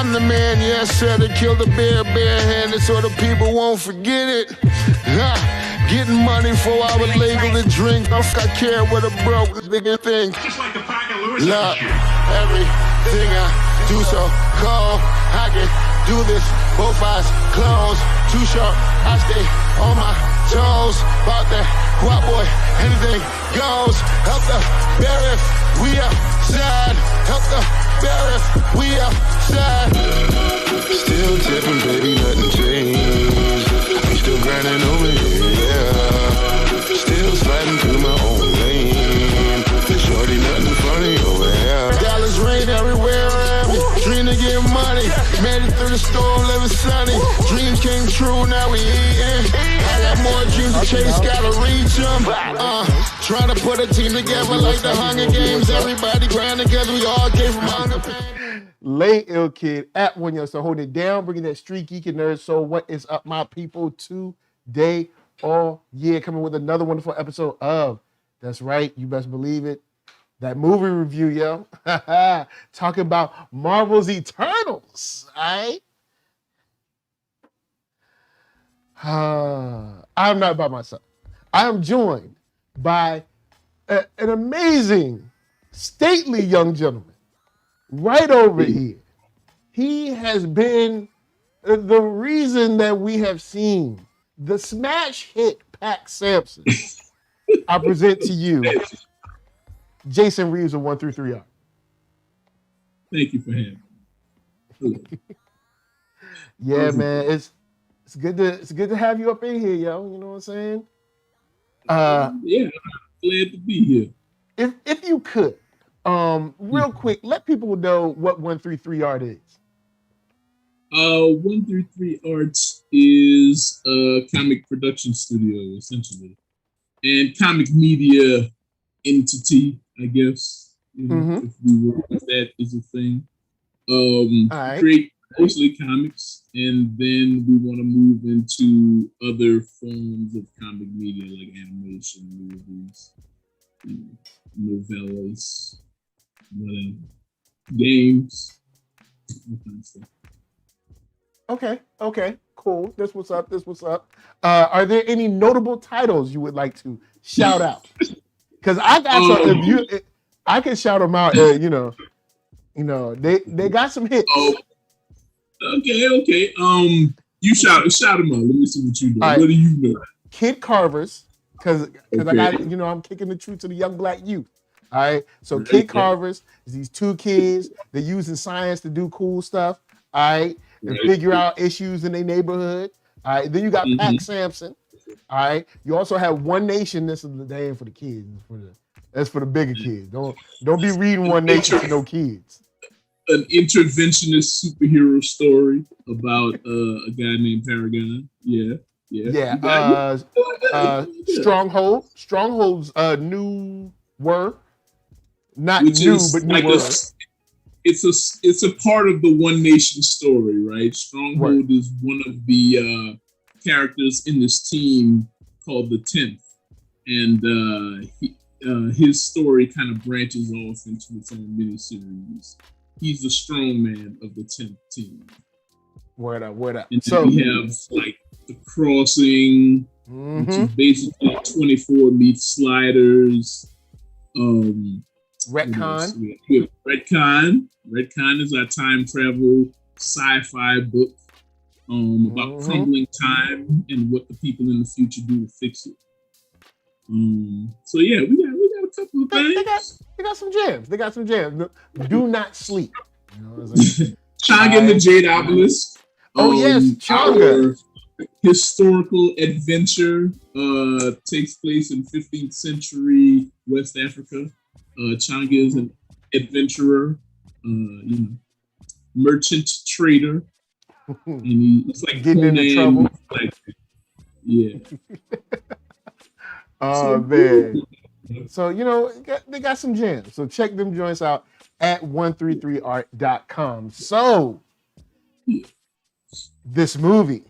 I'm the man, yes, sir, that killed the bear barehanded so the people won't forget it. Getting money for our legal to drink. I care what a broke nigga think. Just like the pack of Lewis. Look, everything I do so cold. I can do this, both eyes closed. Too short, I stay on my toes. About that guap boy, anything goes. Help the bear if we outside. Help the bear if we outside. Still tipping, baby, nothing changed. We still grinding over here, yeah. Still sliding through my own lane. Shorty, nothing funny over here. Dallas rain everywhere around me. Dream to get money. Made it through the storm, living sunny. Dreams came true, now we eating. I got more dreams to chase, gotta reach them. Trying to put a team together like the Hunger Games. Everybody grinding because we all came from hunger pain. Lay Ill Kid at OneYoungsta, holding it down, bringing that StreetGeek and NERDSoul. What is up, my people? Today, all year, coming with another wonderful episode of, that's right, you best believe it, that movie review, yo. Talking about Marvel's Eternals, all right? I'm not by myself. I am joined by an amazing, stately young gentleman right over here. He has been the reason that we have seen the smash hit Pac Sampson. I present to you Jason Reeves of 133R. Thank you for having me. Yeah, man, it's good to have you up in here, yo. You know what I'm saying? Yeah, I'm glad to be here. If you could, real quick, let people know what 133 Art is. 133 Arts is a comic production studio, essentially, and comic media entity, I guess. You know, if we were, if that is a thing. Right. Create mostly comics, and then we want to move into other forms of comic media like animation, movies, novellas, whatever, games, all kind of stuff. Okay, cool. This what's up. Are there any notable titles you would like to shout out? Because I got some. I can shout them out. You know, they got some hits. Oh, okay. You shout them out. Let me see what you do. Right. What do you know? Kid Carvers, because I got, I'm kicking the truth to the young black youth. All right. So Kid Carvers is these two kids. They're using science to do cool stuff. All right. And figure out issues in their neighborhood. All right. Then you got Pac Sampson. All right. You also have One Nation. This is the name for the kids. That's for the bigger kids. Don't be reading One Nation to no kids. An interventionist superhero story about a guy named Paragon. Yeah. Stronghold. Stronghold's new word. Not which new, is but new like word. It's a part of the One Nation story, right? Stronghold is one of the characters in this team called the 10th, and his story kind of branches off into its own miniseries. He's the strong man of the 10th team. Word up. And then we have like the Crossing, which is basically 24 meets Sliders. Retcon. We have Retcon. Retcon is our time travel sci-fi book about crumbling time and what the people in the future do to fix it. So yeah, we got a couple of things. They got some jams. Do not sleep. You know what I'm saying? Changa and the Jade Obelisk. Yes, Changa. Historical adventure takes place in 15th century West Africa. Changa is an adventurer, merchant trader, and he's like getting into trouble. Like, yeah. Oh man. So they got some jams. So check them joints out at 133art.com. So this movie,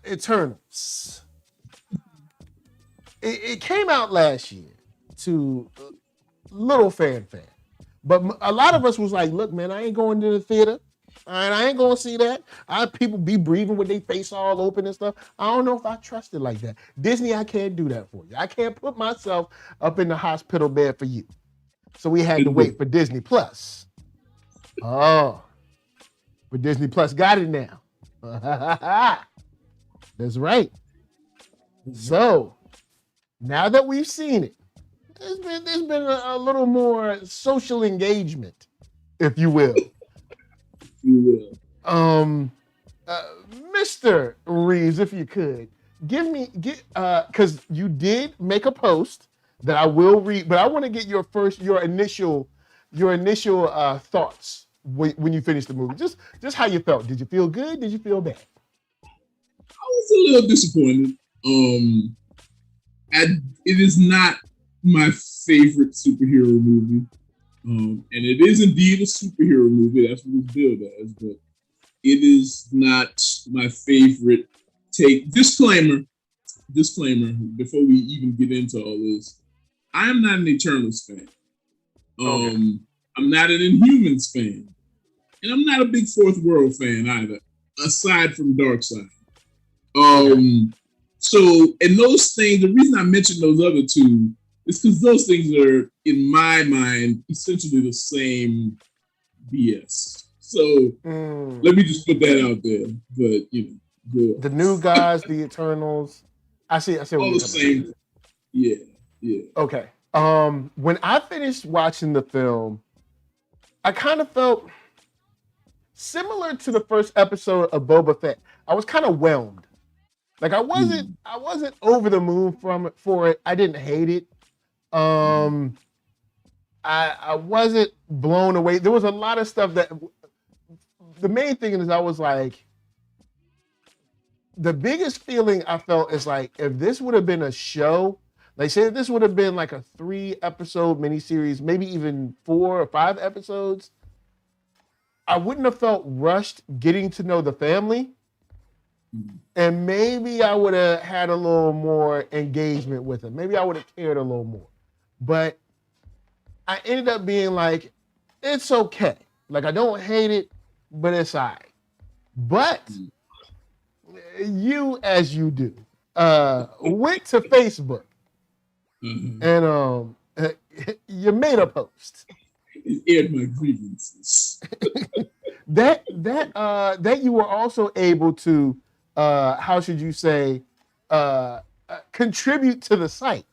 Eternals. It came out last year to little fanfare, But a lot of us was like, look, man, I ain't going to the theater. And I ain't going to see that. People be breathing with their face all open and stuff. I don't know if I trust it like that. Disney, I can't do that for you. I can't put myself up in the hospital bed for you. So we had to wait for Disney Plus. Oh, but Disney Plus got it now. That's right. So now that we've seen it, there's been a little more social engagement, if you will. Mr. Reeves, if you could because you did make a post that I will read, but I want to get your initial thoughts when you finish the movie. Just how you felt. Did you feel good? Did you feel bad? I was a little disappointed. It is not my favorite superhero movie. And it is indeed a superhero movie. That's what it's billed as, but it is not my favorite take. Disclaimer, before we even get into all this, I am not an Eternals fan. I'm not an Inhumans fan. And I'm not a big Fourth World fan either, aside from Darkseid. So, and those things, the reason I mentioned those other two is because those things are, in my mind, essentially the same BS. So let me just put that out there. But the new guys, the Eternals, I see. All the same. Yeah. Okay. When I finished watching the film, I kind of felt similar to the first episode of Boba Fett. I was kind of whelmed. Like I wasn't over the moon for it. I didn't hate it. I wasn't blown away. There was a lot of stuff that. The main thing is I was like, the biggest feeling I felt is like, if this would have been a show, like say if this would have been like a 3-episode miniseries, maybe even 4 or 5 episodes, I wouldn't have felt rushed getting to know the family. And maybe I would have had a little more engagement with them. Maybe I would have cared a little more. But I ended up being like, it's okay. Like I don't hate it, but it's all right. But you, as you do, went to Facebook and you made a post. It aired my grievances. that you were also able to, how should you say, contribute to the site,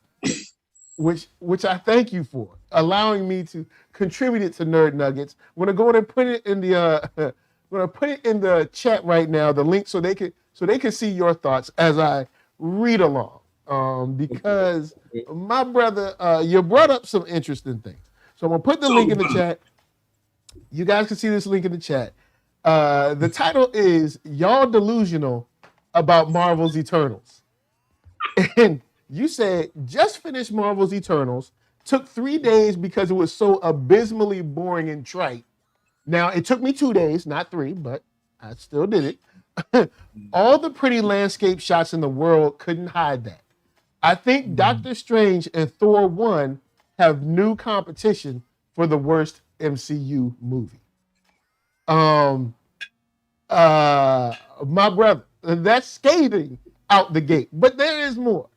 which I thank you for allowing me to contribute it to Nerd Nuggets. I'm gonna go ahead and put it in the chat right now, the link so they can see your thoughts as I read along. Because my brother, you brought up some interesting things. So I'm gonna put the link in the chat. You guys can see this link in the chat. The title is "Y'all Delusional About Marvel's Eternals," and you said just finished Marvel's Eternals. Took 3 days because it was so abysmally boring and trite. Now it took me 2 days, not 3, but I still did it. All the pretty landscape shots in the world couldn't hide that. I think Doctor Strange and Thor 1 have new competition for the worst MCU movie. My brother, that's scathing out the gate, but there is more.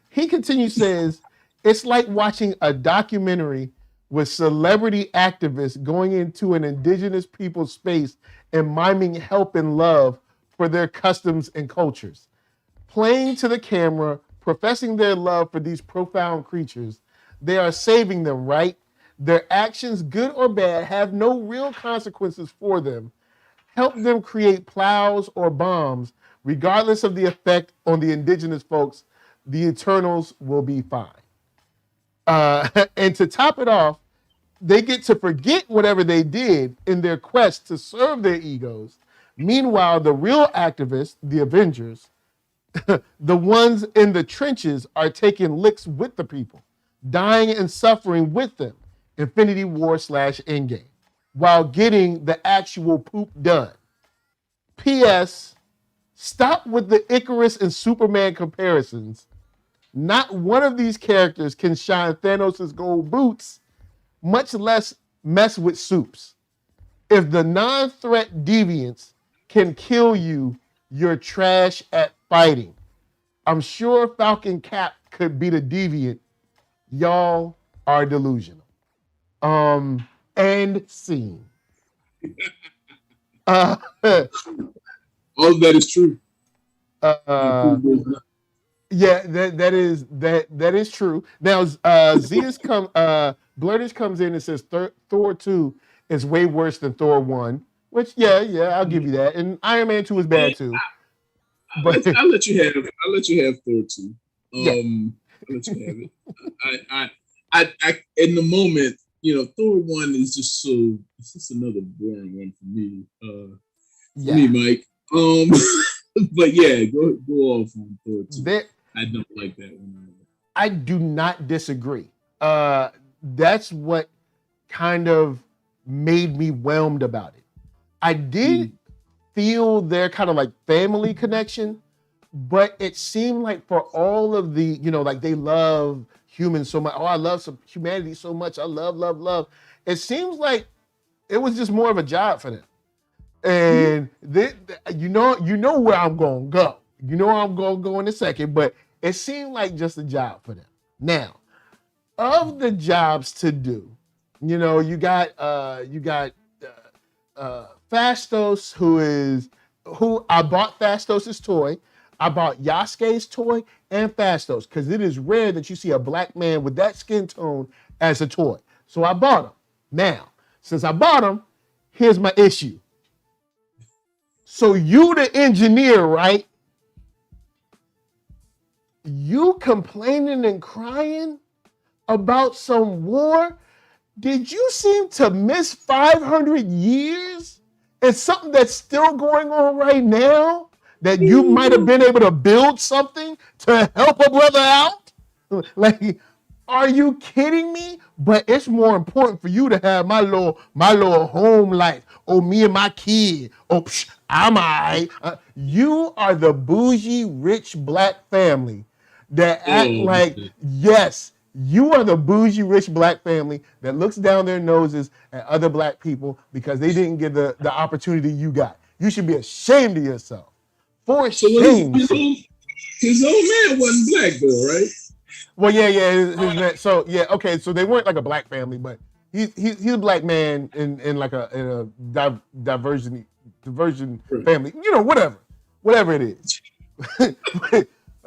He continues, says, it's like watching a documentary with celebrity activists going into an indigenous people's space and miming help and love for their customs and cultures. Playing to the camera, professing their love for these profound creatures. They are saving them, right? Their actions, good or bad, have no real consequences for them. Help them create plows or bombs. Regardless of the effect on the indigenous folks, the Eternals will be fine. And to top it off, they get to forget whatever they did in their quest to serve their egos. Meanwhile, the real activists, the Avengers, the ones in the trenches, are taking licks with the people, dying and suffering with them. Infinity War / Endgame, while getting the actual poop done. P.S. Stop with the Icarus and Superman comparisons. Not one of these characters can shine Thanos' gold boots. much less mess with soups. If the non-threat deviants can kill you, you're trash at fighting. I'm sure Falcon Cap could be the deviant. Y'all are delusional. End scene. All of that is true. Yeah, that is true. Now, Blurtish comes in and says Thor 2 is way worse than Thor 1, which yeah, I'll give you that. And Iron Man 2 is bad too. But I'll let you have Thor 2. I'll let you have it. I in the moment, Thor 1 is just it's just another boring one for me. Me, Mike. But yeah, go off on Thor 2. I don't like that one either. I do not disagree. That's what kind of made me whelmed about it. I did feel their kind of like family connection, but it seemed like for all of the, like they love humans so much. Oh, I love humanity so much. I love. It seems like it was just more of a job for them. And you know where I'm gonna go. You know where I'm gonna go in a second, but it seemed like just a job for them. Now, of the jobs to do, you got Fastos, who I bought Fastos' toy. I bought Yasuke's toy and Fastos because it is rare that you see a black man with that skin tone as a toy. So I bought them. Now, since I bought them, here's my issue. So you the engineer, right? You complaining and crying about some war? Did you seem to miss 500 years? It's something that's still going on right now that you might have been able to build something to help a brother out? Like, are you kidding me? But it's more important for you to have my little home life. Oh, me and my kid. Oh, I'm all right. You are the bougie, rich black family that act like, yes, you are the bougie, rich black family that looks down their noses at other black people because they didn't get the opportunity you got. You should be ashamed of yourself. For shame. His old man wasn't black though, right? Well, yeah. So yeah, okay. So they weren't like a black family, but he's a black man in a diversion family. Whatever it is.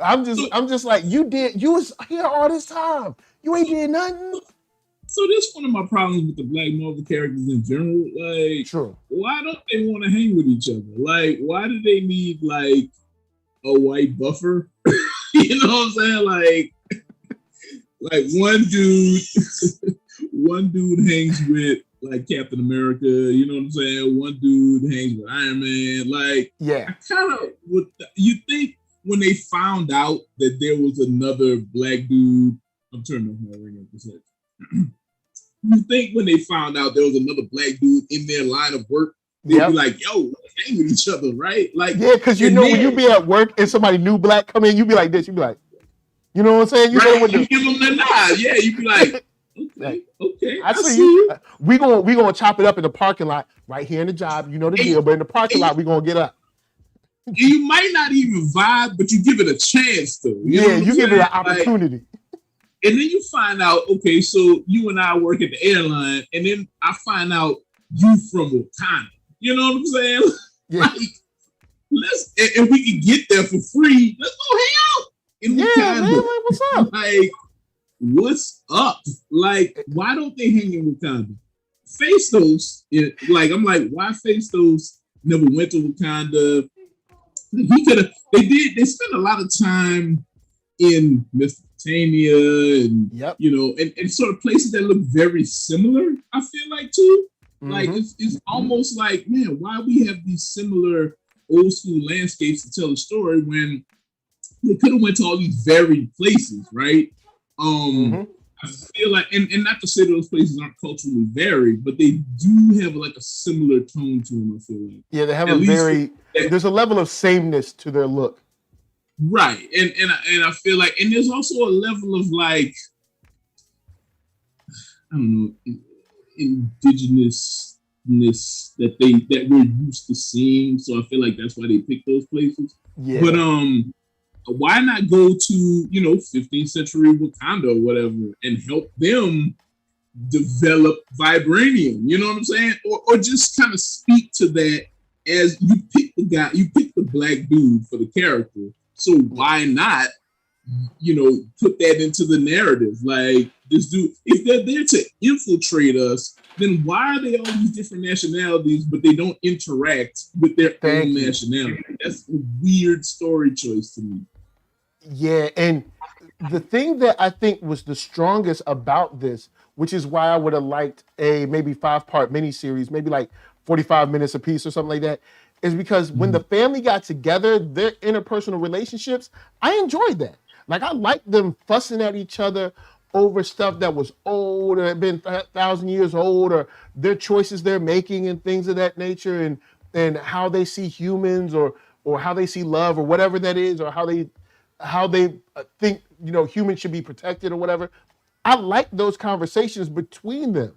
I'm just like, you was here all this time. You ain't did nothing. So this one of my problems with the black Marvel characters in general. Like, true. Why don't they want to hang with each other? Like, why do they need like a white buffer? You know what I'm saying? Like one dude hangs with like Captain America. You know what I'm saying? One dude hangs with Iron Man. Like, yeah. I kind of would. You think when they found out that there was another black dude? I'm turning off my ring up for a second. You think when they found out there was another black dude in their line of work, they'd be like, yo, let's hang with each other, right? Like, yeah, because when you be at work and somebody new black come in, you be like this, you be like, you know what I'm saying? You give them the nod, yeah, you be like, okay, I see you. We gonna chop it up in the parking lot right here in the job, you know the deal, but in the parking lot we gonna get up. You might not even vibe, but you give it a chance though. You give it an opportunity. Like, and then you find out, okay, so you and I work at the airline, and then I find out you from Wakanda. You know what I'm saying? Yeah. Like, and we can get there for free. Let's go hang out in Wakanda. Man, like, what's up? Like, what's up? Like, why don't they hang in Wakanda? Fastos, I'm like, why Fastos never went to Wakanda? He could have. They spent a lot of time in Mesopotamia and and sort of places that look very similar. I feel like too. Like it's almost like, man, why we have these similar old school landscapes to tell a story when they could have went to all these varied places, right? I feel like, and not to say those places aren't culturally varied, but they do have like a similar tone to them. I feel like, yeah, they have there's a level of sameness to their look. Right, and I feel like, and there's also a level of like, I don't know, indigenousness that we're used to seeing. So I feel like that's why they pick those places. Yeah. But why not go to 15th century Wakanda or whatever and help them develop vibranium? You know what I'm saying? Or just kind of speak to that as you pick the black dude for the character. So why not, put that into the narrative? Like, this dude, if they're there to infiltrate us, then why are they all these different nationalities, but they don't interact with their own nationality? That's a weird story choice to me. Yeah, and the thing that I think was the strongest about this, which is why I would have liked a maybe 5-part miniseries, maybe like 45 minutes a piece or something like that, is because when the family got together, their interpersonal relationships, I enjoyed that. Like, I liked them fussing at each other over stuff that was old or had been 1,000 years old, or their choices they're making and things of that nature, and how they see humans or how they see love or whatever that is, or how they think humans should be protected or whatever. I like those conversations between them,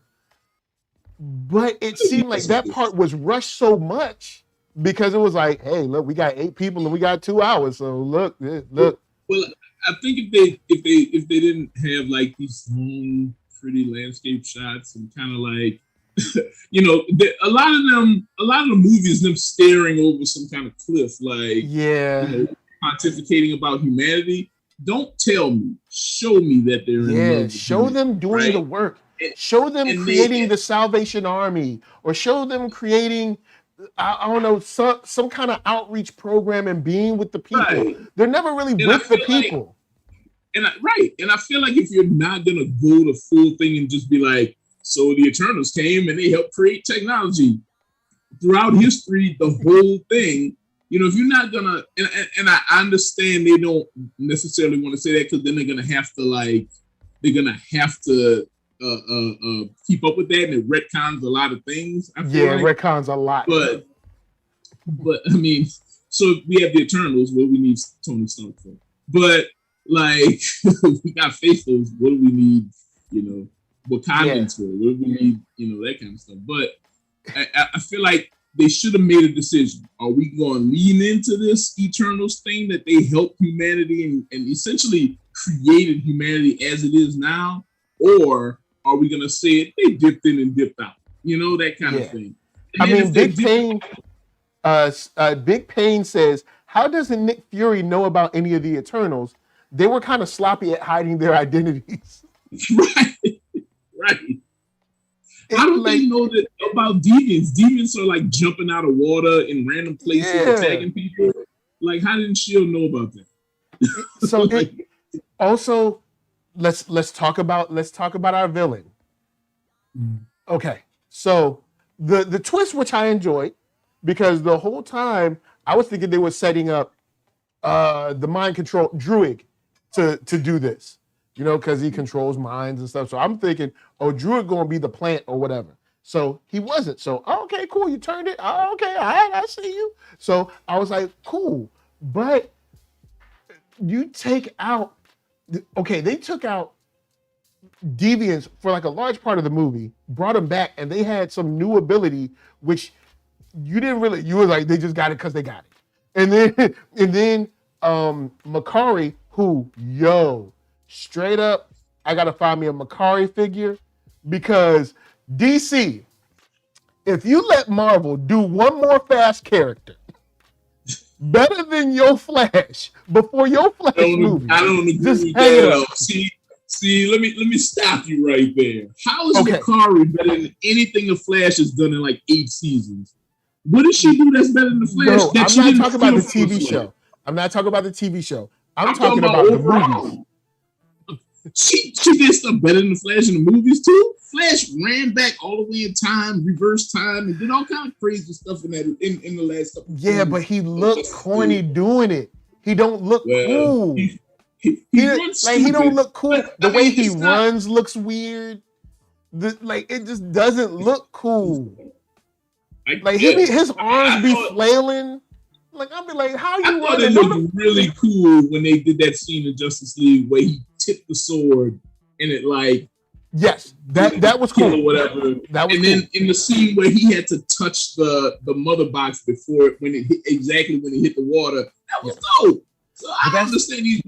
but it seemed like that part was rushed so much because it was like, hey, look, we got 8 people and we got 2 hours, so look. Well, I think if they didn't have like these long, pretty landscape shots and kind of like, a lot of the movies, them staring over some kind of cliff, like, pontificating about humanity. Don't tell me, show me that they're in love. Show them doing the work. Show them creating the Salvation Army, or show them creating, I don't know, some kind of outreach program and being with the people. Right. They're never really with the people. And I feel like if you're not gonna go the full thing and just be like, so the Eternals came and they helped create technology throughout history, the whole thing. If you're not gonna, and I understand they don't necessarily want to say that because then they're gonna have to keep up with that, and it retcons a lot of things. Retcons a lot. But I mean, so we have the Eternals, what we need Tony Stark for. But like, we got Faithfuls, what do we need? Wakandans for? What do we need? That kind of stuff. But I feel like they should have made a decision. Are we going to lean into this Eternals thing that they helped humanity and essentially created humanity as it is now? Or are we going to say it, they dipped in and dipped out? That kind of thing. And I mean, Big Pain says, how doesn't Nick Fury know about any of the Eternals? They were kind of sloppy at hiding their identities. Right. How do they know that about deviants? Deviants are like jumping out of water in random places, attacking people. Like, how didn't S.H.I.E.L.D. know about that? So also, let's talk about our villain. Okay, so the twist, which I enjoyed, because the whole time I was thinking they were setting up the mind control Druid to do this. Because he controls minds and stuff. So I'm thinking, Druid going to be the plant or whatever. So he wasn't. So, okay, cool. You turned it. Okay, all right, I see you. So I was like, cool. But you take out, they took out deviants for like a large part of the movie, brought them back, and they had some new ability, which you were like, they just got it because they got it. And then Makari, who, straight up, I gotta find me a Makari figure, because DC, if you let Marvel do one more Fast character better than your Flash before your Flash movie, I don't agree with that. See, let me stop you right there. How is Makari better than anything the Flash has done in like 8 seasons? What did she do that's better than the Flash? No, I'm not talking about the TV show. I'm not talking about the TV show. I'm talking about the movies. She did stuff better than the Flash in the movies too. Flash ran back all the way in time, reverse time, and did all kind of crazy stuff in the last couple. Yeah, but he looked corny doing it. He don't look cool. He don't look cool. The way he runs looks weird. It just doesn't look cool. His arms be flailing. Like, I'll be like, how you running? It looked really cool when they did that scene in Justice League where he tipped the sword and it like Yes, that was cool. Or whatever. That was and then in the scene where he had to touch the mother box before when it hit, exactly when it hit the water, that was dope. So I understand these.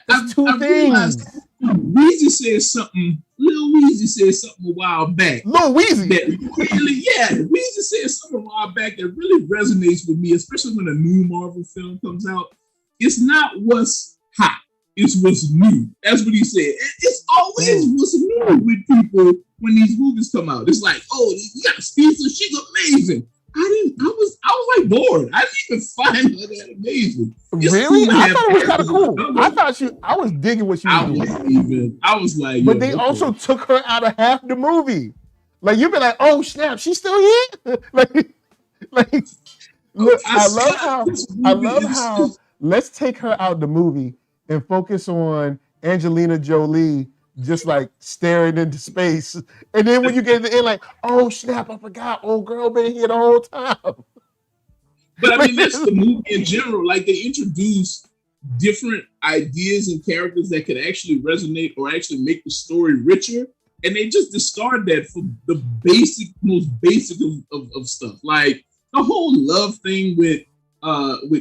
That's two things. Weezy said something. Lil Weezy said something a while back. Lil Weezy. Weezy said something a while back that really resonates with me, especially when a new Marvel film comes out. It's not what's hot. It's what's new. That's what he said. It's always what's new with people when these movies come out. It's like, oh, you got Steve, she's amazing. I was like bored. I didn't even find her that amazing. Really? I thought it was kind of cool. I was digging what she was doing. I was like, but they also took her out of half the movie. Like you'd be like, oh snap, she's still here. Look, I love how. Let's take her out the movie and focus on Angelina Jolie just like staring into space. And then when you get to the end, like, oh snap, I forgot, old girl been here the whole time. But I mean, that's the movie in general. Like they introduce different ideas and characters that could actually resonate or actually make the story richer. And they just discard that for the most basic of stuff. Like the whole love thing with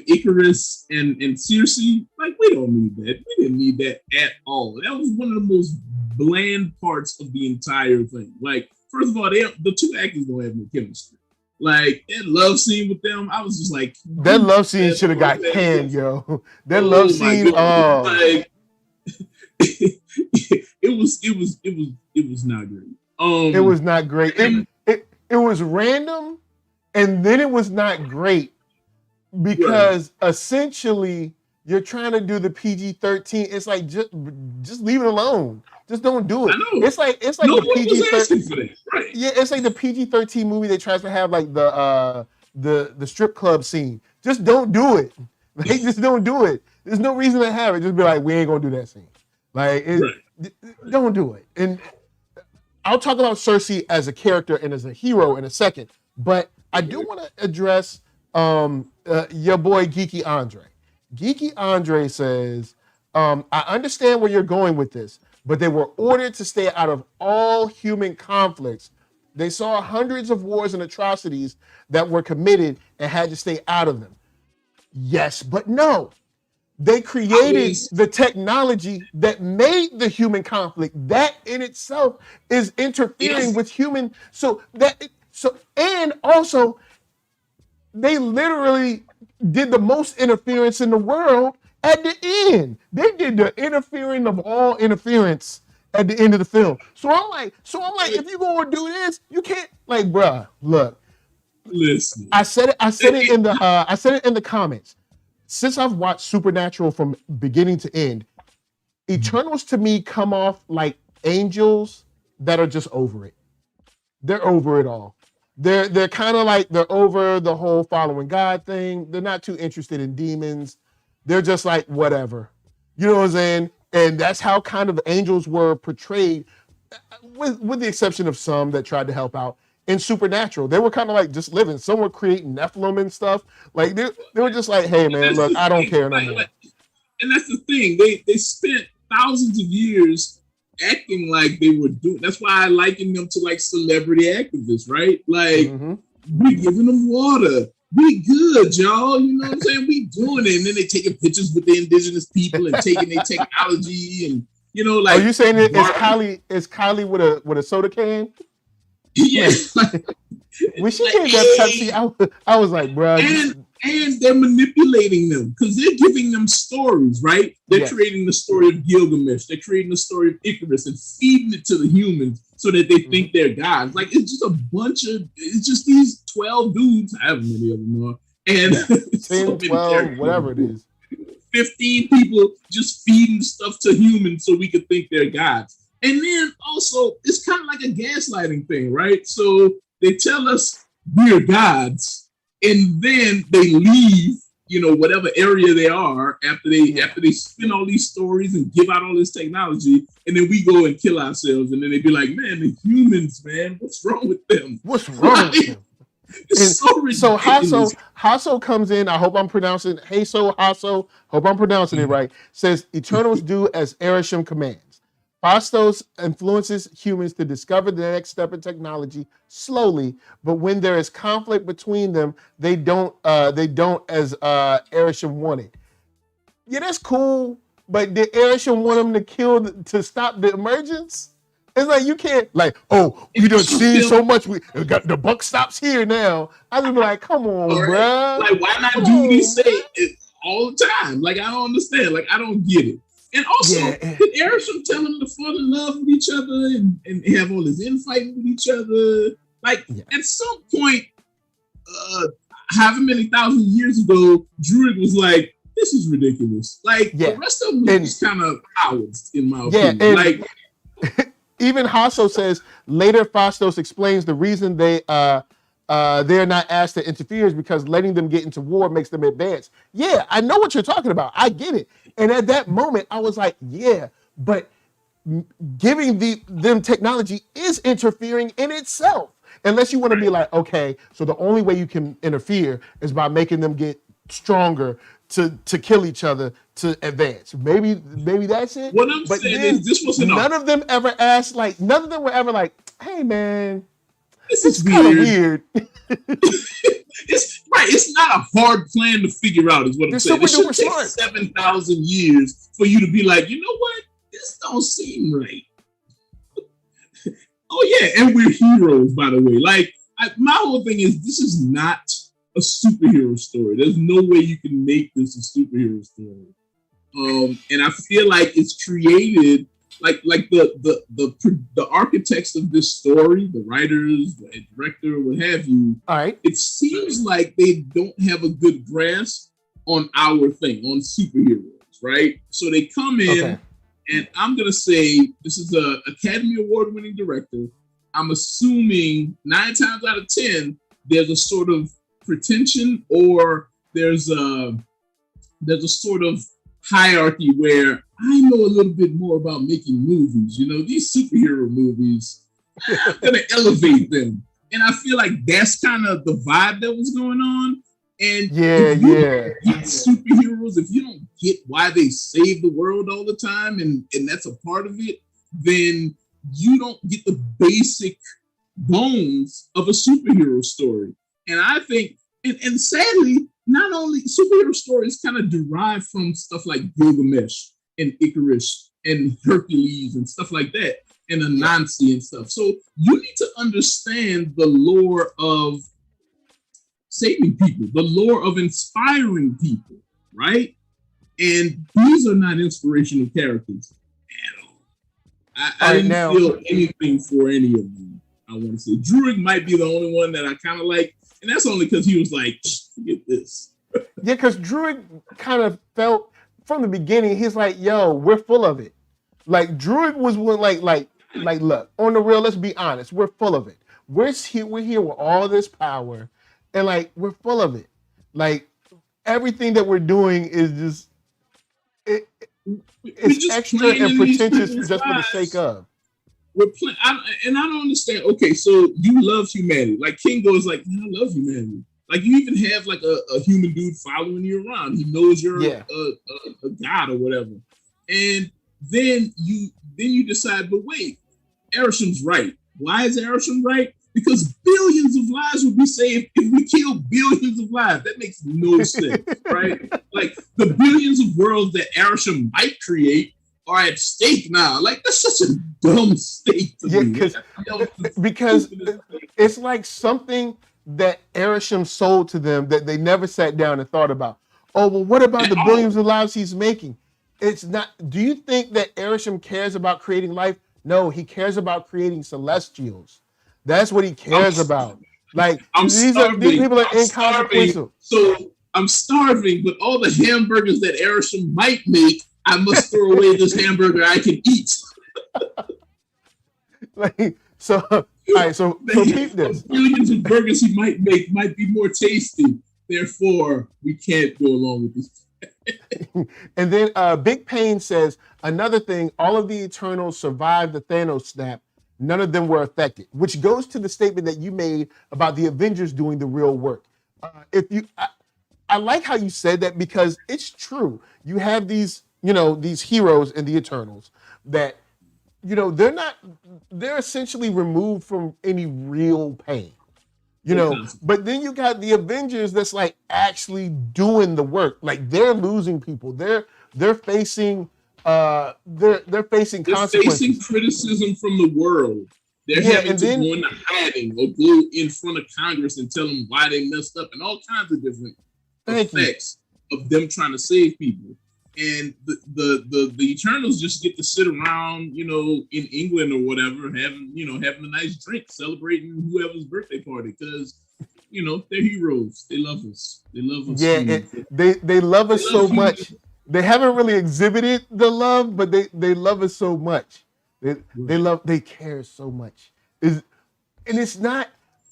Icarus and Circe, like we don't need that. We didn't need that at all. That was one of the most bland parts of the entire thing. Like, first of all, the two actors don't have no chemistry. Like that love scene with them, I was just like, that love scene should have got canned, yo. That love scene, like it was not great. It was not great. It was random, and then it was not great. Because essentially you're trying to do the PG-13. It's like just leave it alone. Just don't do it. It's like no the PG-13. Right. Yeah, it's like the PG-13 movie that tries to have like the strip club scene. Just don't do it. Like just don't do it. There's no reason to have it. Just be like, we ain't gonna do that scene. Like don't do it. And I'll talk about Circe as a character and as a hero in a second. But I do want to address your boy Geeky Andre. Geeky Andre says, I understand where you're going with this, but they were ordered to stay out of all human conflicts. They saw hundreds of wars and atrocities that were committed and had to stay out of them. Yes, but no. They created the technology that made the human conflict. That in itself is interfering with human. And also, they literally did the most interference in the world at the end. They did the interfering of all interference at the end of the film. So I'm like, if you're gonna do this, you can't, like, bruh, look. Listen. I said it in the comments. Since I've watched Supernatural from beginning to end, Eternals to me come off like angels that are just over it. They're over it all. They're kind of like they're over the whole following God thing. They're not too interested in demons. They're just like whatever. You know what I'm saying? And that's how kind of angels were portrayed, with the exception of some that tried to help out in Supernatural. They were kind of like just living. Some were creating Nephilim and stuff. Like they were just like, hey man, look, I don't care no more. And that's the thing. They spent thousands of years acting like they were doing. That's why I liken them to like celebrity activists, right? Like we giving them water. We good, y'all. You know what I'm saying? We doing it, and then they taking pictures with the indigenous people and taking their technology, and you know, like. Are you saying it's Kylie with a soda can? Yeah. When she came that Pepsi, I was like, bro. And they're manipulating them because they're giving them stories, right? They're creating the story of Gilgamesh. They're creating the story of Icarus and feeding it to the humans so that they think they're gods. Like, it's just it's just these 12 dudes, however many of them are, and 10, 12, whatever it is. 15 people just feeding stuff to humans so we could think they're gods. And then also, it's kind of like a gaslighting thing, right? So they tell us we're gods, and then they leave, you know, whatever area they are after they spin all these stories and give out all this technology, and then we go and kill ourselves, and then they be like, man, the humans, man, what's wrong with them? What's wrong with them? It's so ridiculous. So Hasso comes in. I hope I'm pronouncing Hasso. Hope I'm pronouncing it right. Says Eternals do as Erisham commands. Fastos influences humans to discover the next step in technology slowly, but when there is conflict between them, they don't as Erisham wanted. Yeah, that's cool, but did Erisham want him to stop the emergence? It's like you can't oh, we done seen so much. We got the buck stops here now. I just be like, come on, bruh. Like, why not do what he say all the time? Like, I don't understand. Like, I don't get it. And also, did Erisham tell him to fall in love with each other and have all this infighting with each other? Like, at some point, however many thousand years ago, Druid was like, this is ridiculous. Like, the rest of them was kind of cowards, in my opinion. Like, even Hasso says later Fastos explains the reason they're not asked to interfere is because letting them get into war makes them advance. Yeah, I know what you're talking about. I get it. And at that moment, I was like, yeah, but giving them technology is interfering in itself. Unless you want to be like, okay, so the only way you can interfere is by making them get stronger to kill each other to advance. Maybe that's it. What I'm saying is this wasn't none of them ever asked, like, none of them were ever like, hey man, this is kind of weird. It's not a hard plan to figure out, is what I'm saying. It should take 7,000 years for you to be like, you know what? This don't seem right. Oh yeah, and we're heroes, by the way. Like, my whole thing is this is not a superhero story. There's no way you can make this a superhero story. And I feel like it's created like the architects of this story, the writers, the director, what have you. All right. It seems like they don't have a good grasp on our thing, on superheroes, right? So they come in, and I'm gonna say this is a Academy Award-winning director. I'm assuming 9 times out of 10, there's a sort of pretension, or there's a sort of hierarchy where I know a little bit more about making movies. You know, these superhero movies, I'm gonna elevate them, and I feel like that's kind of the vibe that was going on. And if you don't get superheroes, if you don't get why they save the world all the time, and that's a part of it, then you don't get the basic bones of a superhero story. And I think, and sadly, not only superhero stories kind of derive from stuff like Gilgamesh and Icarus and Hercules and stuff like that, and Anansi and stuff. So you need to understand the lore of saving people, the lore of inspiring people, right? And these are not inspirational characters at all. I didn't feel anything for any of them, I want to say. Druid might be the only one that I kind of like, and that's only because he was like, forget this. Yeah, because Druid kind of felt from the beginning, he's like, yo, we're full of it. Like, Druid was one, like, look, on the real, let's be honest, we're full of it. We're here with all this power, and like, we're full of it. Like, everything that we're doing is just, it's just extra and pretentious just for the sake of. We're playing, and I don't understand. Okay, so you love humanity. Like, Kingo is like, I love humanity. Like, you even have like a human dude following you around. He knows you're a god or whatever. And then you decide, but wait, Erisham's right. Why is Erisham right? Because billions of lives will be saved if we kill billions of lives. That makes no sense, right? Like, the billions of worlds that Erisham might create are at stake now. Like, that's such a dumb state to me. Because it's like something that Erisham sold to them that they never sat down and thought about. Oh, well, what about the billions of lives he's making? It's not. Do you think that Erisham cares about creating life? No, he cares about creating celestials. That's what he cares about. Like, these people are inconsequential. So I'm starving, but all the hamburgers that Erisham might make, I must throw away this hamburger I can eat. So keep this. Billions of burgers he might make might be more tasty. Therefore, we can't go along with this. And then Big Pain says, another thing, all of the Eternals survived the Thanos snap. None of them were affected, which goes to the statement that you made about the Avengers doing the real work. I like how you said that, because it's true. You have these heroes in the Eternals that they're essentially removed from any real pain. But then you got the Avengers that's like actually doing the work. Like they're losing people. They're facing they're facing consequences. Facing criticism from the world. They're having to go into hiding or go in front of Congress and tell them why they messed up and all kinds of different effects of them trying to save people. And the Eternals just get to sit around, in England or whatever, having a nice drink, celebrating whoever's birthday party, because they're heroes. They love us. They love us. Yeah, they love us so much. They haven't really exhibited the love, but they love us so much. They care so much. And it's not.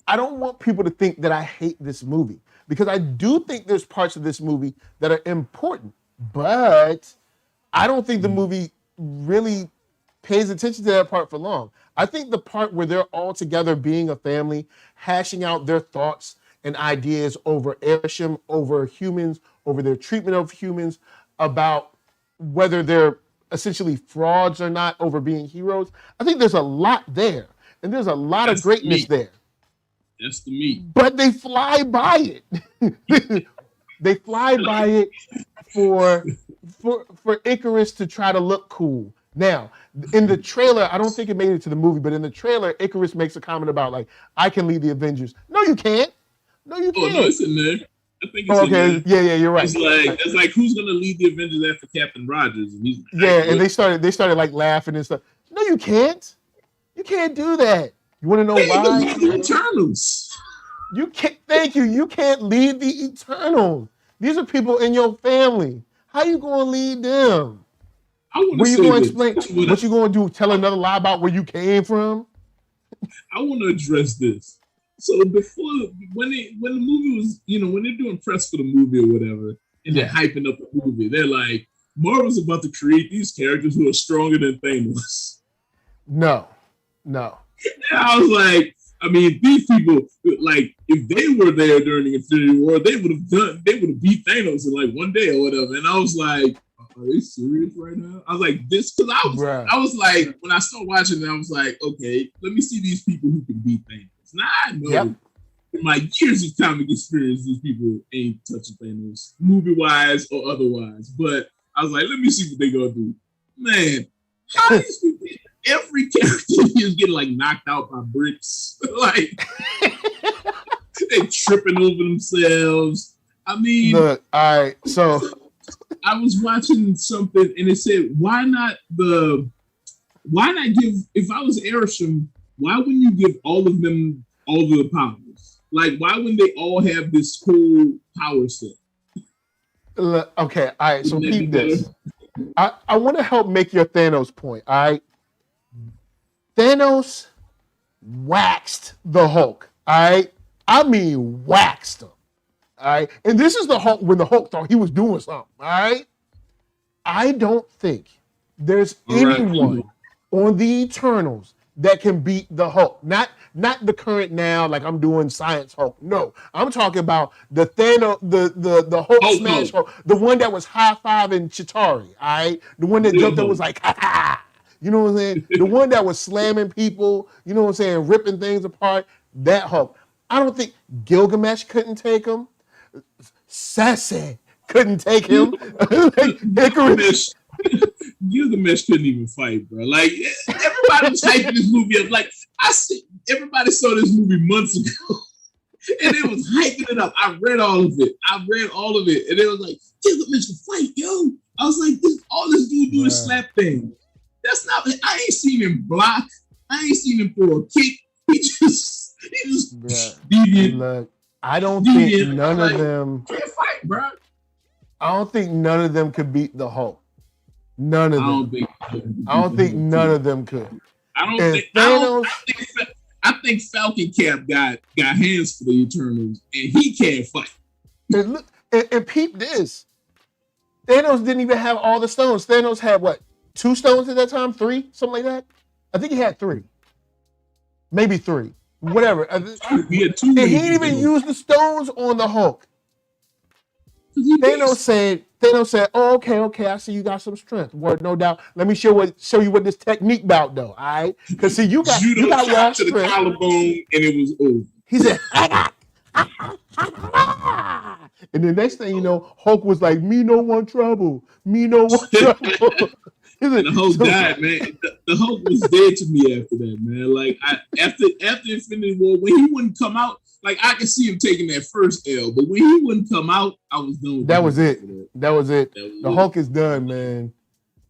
I don't want people to think that I hate this movie, because I do think there's parts of this movie that are important. But I don't think the movie really pays attention to that part for long. I think the part where they're all together being a family, hashing out their thoughts and ideas over Ayrsham, over humans, over their treatment of humans, about whether they're essentially frauds or not, over being heroes. I think there's a lot there. And there's a lot of greatness there. That's the meat. But they fly by it. They fly by it for Icarus to try to look cool. Now, in the trailer, I don't think it made it to the movie, but in the trailer, Icarus makes a comment about, like, I can lead the Avengers. No, you can't. No, you can't. Oh, no, it's in there. I think it's in there. Yeah, you're right. It's like who's gonna lead the Avengers after Captain Rogers? And he's and they started like laughing and stuff. No, you can't. You can't do that. You want to know why? The Eternals. You can't. Thank you. You can't lead the Eternals. These are people in your family. How you gonna lead them? Where you gonna explain? What you gonna do? Tell another lie about where you came from? I want to address this. So before, when the movie was, when they're doing press for the movie or whatever, and they're hyping up the movie, they're like, Marvel's about to create these characters who are stronger than Thanos. No. And I was like, I mean, these people, like, if they were there during the Infinity War, they would have beat Thanos in like one day or whatever. And I was like, are they serious right now? I was like, this, because I was like, when I started watching it, I was like, okay, let me see these people who can beat Thanos. Now I know in my years of comic experience, these people ain't touching Thanos, movie-wise or otherwise. But I was like, let me see what they gonna do. Man, how these people, every character is getting like knocked out by bricks. Like they tripping over themselves. I mean, look, all right, so I was watching something and it said, why not give, if I was Ayrsham, why wouldn't you give all of them all the powers? Like, why wouldn't they all have this cool power set? Look, okay, all right, so keep this. I want to help make your Thanos point, all right? Thanos waxed the Hulk, all right? I mean, waxed him, all right? And this is the Hulk when the Hulk thought he was doing something, all right? I don't think there's anyone on the Eternals that can beat the Hulk. Not the current now, like I'm doing Science Hulk. No, I'm talking about the Thanos, the Hulk smash Hulk, the one that was high-fiving Chitauri, all right? The one that jumped up was like, ha ha. You know what I'm saying? The one that was slamming people, you know what I'm saying, ripping things apart, that Hulk. I don't think Gilgamesh couldn't take him. Sassy couldn't take him. Icarus. Gilgamesh couldn't even fight, bro. Like, everybody was hyping this movie up. Like, everybody saw this movie months ago, and it was hyping it up. I read all of it, and it was like, Gilgamesh can fight, yo. I was like, all this dude do is slap things. That's not. I ain't seen him block. I ain't seen him throw a kick. He just deviant. Look, I don't think none of them can't fight, bro. I don't think none of them could beat the Hulk. None of them. I don't think none of them could. I think Falcon Cap got hands for the Eternals, and he can't fight. And look, and peep this. Thanos didn't even have all the stones. Thanos had what? 2 stones at that time? 3? Something like that? I think he had 3. Maybe 3. Whatever. He had 2. And he didn't even use the stones on the Hulk. Thanos said, Thanos said, "Oh, okay, I see you got some strength. Word, no doubt. Let me show you what this technique about, though. All right, because see, you got shot raw to the strength." collarbone, and it was over. He said, and the next thing you know, Hulk was like, "Me no want trouble. Me no want trouble." And the Hulk died, man. The Hulk was dead to me after that, man. Like after Infinity War, when he wouldn't come out, like I could see him taking that first L, but when he wouldn't come out, I was done. That was it. The Hulk is done, man.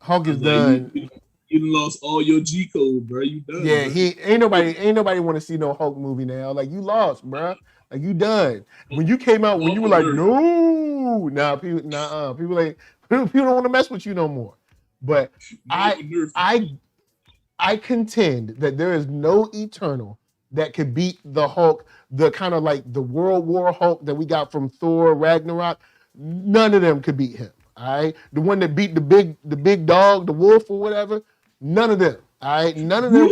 Hulk is done. You lost all your G code, bro. You done. Yeah, bro. ain't nobody want to see no Hulk movie now. Like you lost, bro. Like you done. When you came out, when you were like, no, people don't want to mess with you no more. But I contend that there is no Eternal that could beat the Hulk, the kind of like the World War Hulk that we got from Thor Ragnarok. None of them could beat him. All right, the one that beat the big dog, the wolf or whatever. None of them. All right, none of them.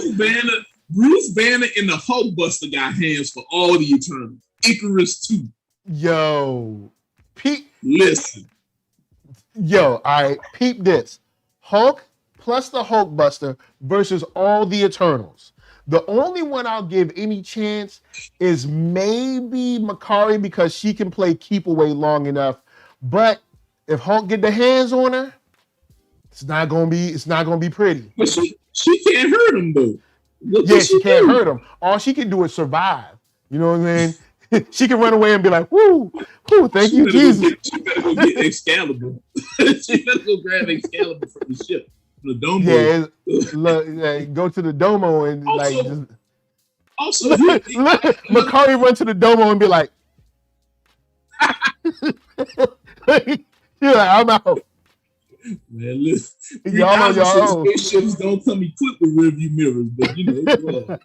Bruce Banner and the Hulkbuster got hands for all the Eternals. Icarus too. Yo, listen. Yo, all right, peep this. Hulk plus the Hulkbuster versus all the Eternals. The only one I'll give any chance is maybe Makari because she can play keep away long enough. But if Hulk get the hands on her, it's not gonna be pretty. But she can't hurt him though. She can't hurt him. All she can do is survive. You know what I mean? She can run away and be like, "Whoo, thank you, Jesus." She better go get Excalibur. She better go grab Excalibur from the ship, from the Domo. Yeah, go to the Domo and Also, Makari run to the Domo and be like, "You're like, I'm out." Man, listen, y'all know y'all spaceships don't come equipped with rearview mirrors, but you know.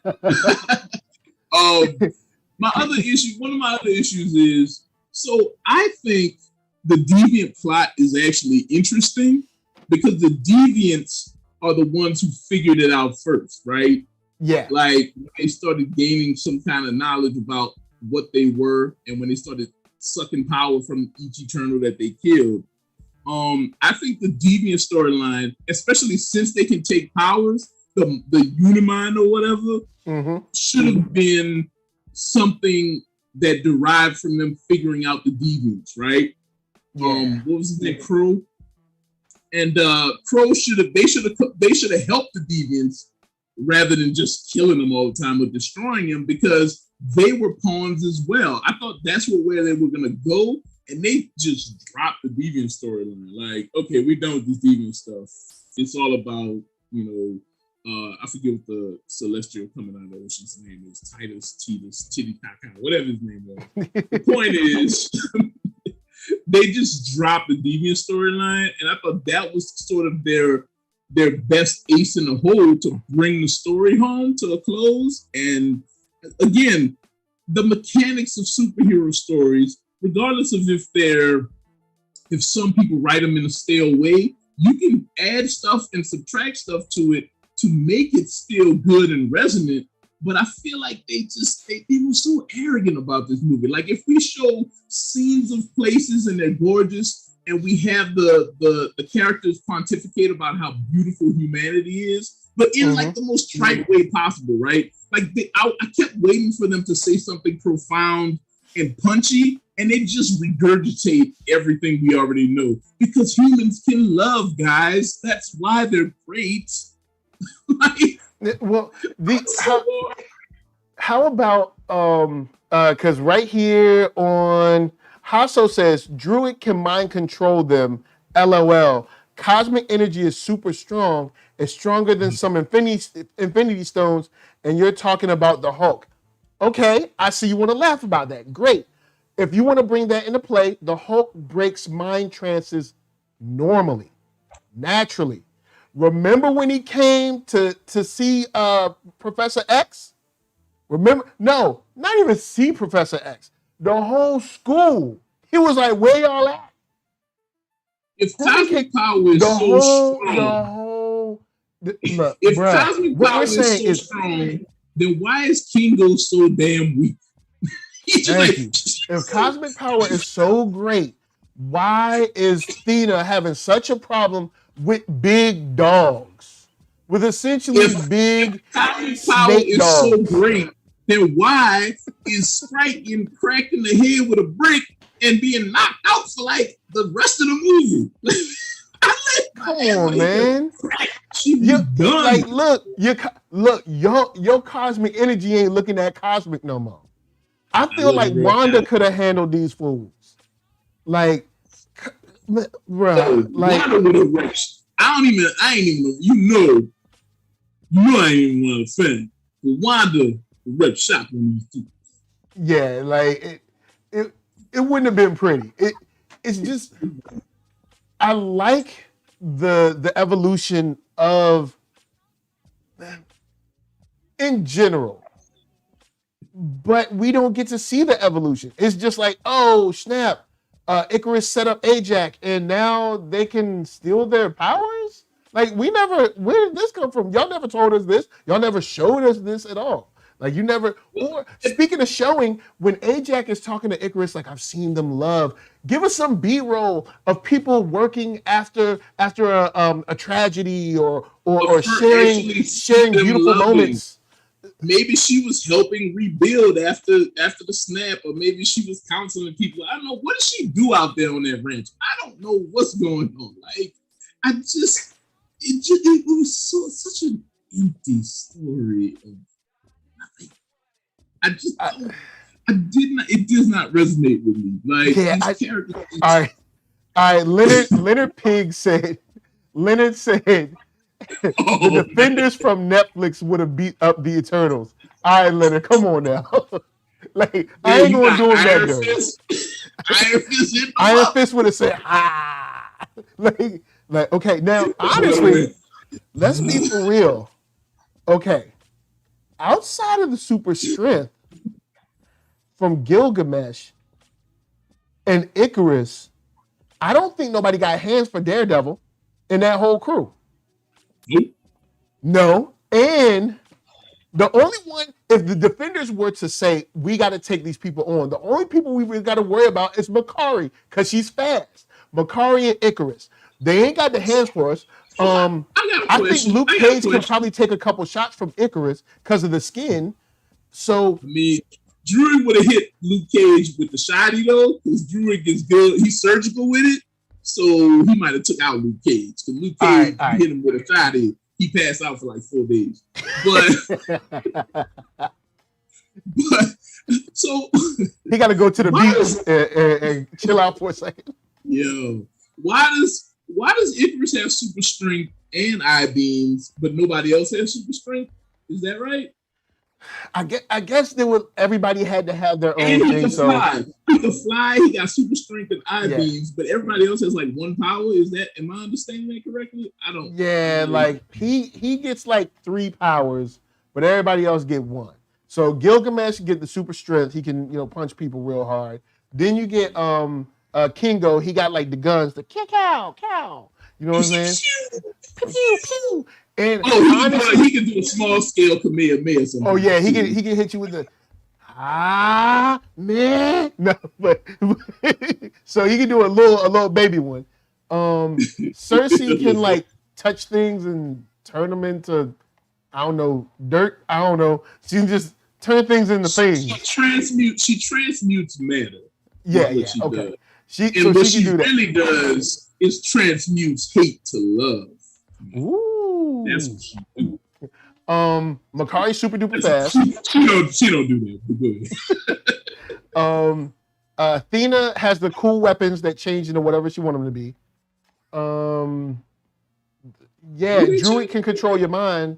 One of my other issues is, so I think the deviant plot is actually interesting because the deviants are the ones who figured it out first, right? Yeah. Like they started gaining some kind of knowledge about what they were, and when they started sucking power from each Eternal that they killed. I think the deviant storyline, especially since they can take powers, the Unimind or whatever, should have been something that derived from them figuring out the deviants, right? Yeah. What was his name? Crow. And Crow should have helped the deviants rather than just killing them all the time or destroying them, because they were pawns as well. I thought that's where they were gonna go. And they just dropped the deviant storyline. Like, okay, we're done with this deviant stuff. It's all about, I forget what the Celestial coming out of the ocean's name is. Titus, Titicaca, whatever his name was. The point is, they just dropped the deviant storyline. And I thought that was sort of their best ace in the hole to bring the story home to a close. And again, the mechanics of superhero stories, regardless of if some people write them in a stale way, you can add stuff and subtract stuff to it to make it still good and resonant. But I feel like they were so arrogant about this movie. Like if we show scenes of places and they're gorgeous, and we have the characters pontificate about how beautiful humanity is, but in like the most trite way possible, right? Like I kept waiting for them to say something profound and punchy, and they just regurgitate everything we already know, because humans can love, guys. That's why they're great. Well, how about because right here on Hasso says Druid can mind control them. LOL. Cosmic energy is super strong. It's stronger than some infinity stones, and you're talking about the Hulk. Okay, I see you want to laugh about that. Great. If you want to bring that into play, the Hulk breaks mind trances normally, naturally. Remember when he came to see Professor X? Remember? No, not even see Professor X. The whole school. He was like, where y'all at? If cosmic power is so strong, if cosmic power is so strong, then why is Kingo so damn weak? Thank you. If cosmic power is so great, why is Thena having such a problem with big dogs? With essentially big cosmic power snake is dogs. so great, then why is Sprite getting cracked in the head with a brick and being knocked out for like the rest of the movie? Come on, man. You're done. Like, look, your cosmic energy ain't looking that cosmic no more. I feel like Wanda could have handled these fools. Like, bruh, like Wanda would have rushed. I ain't even, I ain't even want to offend. But Wanda rep shop on these two. Yeah, like it wouldn't have been pretty. It's just, I like the evolution of, in general, but we don't get to see the evolution. It's just like, oh snap, Icarus set up Ajax and now they can steal their powers? Like, where did this come from? Y'all never told us this. Y'all never showed us this at all. Like, you never, or speaking of showing, when Ajax is talking to Icarus, like, I've seen them love, give us some B-roll of people working after a tragedy or sharing beautiful moments. Maybe she was helping rebuild after the snap, or maybe she was counseling people. I don't know. What does she do out there on that ranch? I don't know what's going on. Like, it was such an empty story of nothing. It does not resonate with me. Like, these characters. All right. Leonard Pig said, the Defenders from Netflix would have beat up the Eternals. All right, Leonard, come on now. Like, I ain't gonna do him that dirty. Iron Fist would have said, ah. Like, okay, now, honestly, let's be for real. Okay, outside of the super strength from Gilgamesh and Icarus, I don't think nobody got hands for Daredevil in that whole crew. No. And the only one, if the Defenders were to say, we got to take these people on, the only people we really got to worry about is Makari, because she's fast. Makari and Icarus. They ain't got the hands for us. I think Luke Cage can probably take a couple shots from Icarus because of the skin. So, I mean, Druid would have hit Luke Cage with the shotty though, because Druid is good. He's surgical with it. So he might have took out Luke Cage. Because Luke Cage hit him with a shotty. He passed out for like 4 days. But so he got to go to the beach and chill out for a second. Yo, why does Icarus have super strength and eye beams, but nobody else has super strength? Is that right? I guess everybody had to have their own and thing. He can fly. He got super strength and eye beams, but everybody else has like one power. Am I understanding that correctly? I don't. Yeah, like he gets like 3 powers, but everybody else get 1. So Gilgamesh get the super strength. He can punch people real hard. Then you get Kingo. He got like the guns, the cow. You know what I'm saying? Pew pew pew. And honestly, he can do a small scale Kamehameha or something. Oh yeah, he can hit you with the man. No, but so he can do a little baby one. Cersei can like touch things and turn them into, I don't know, dirt. I don't know. She can just turn things into things. She transmutes matter. Yeah. Okay. She really does is transmutes hate to love. Ooh. That's what she do. Makari's super duper fast. She don't do that. But good. Athena has the cool weapons that change into whatever she wants them to be. Druid can control your mind.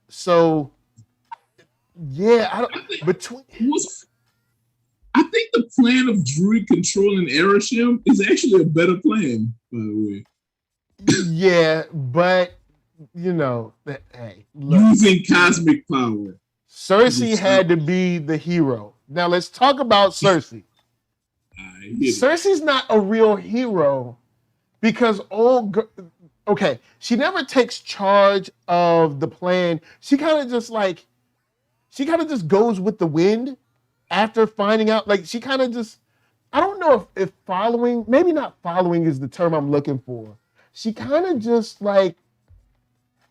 So I think the plan of Druid controlling Erisham is actually a better plan, by the way. Yeah, but hey, look. Using cosmic power. Cersei had to be the hero. Now let's talk about Cersei. Cersei's not a real hero because she never takes charge of the plan. She kind of just goes with the wind after finding out. Like she kind of just I don't know if following, maybe not following is the term I'm looking for. She kind of just like,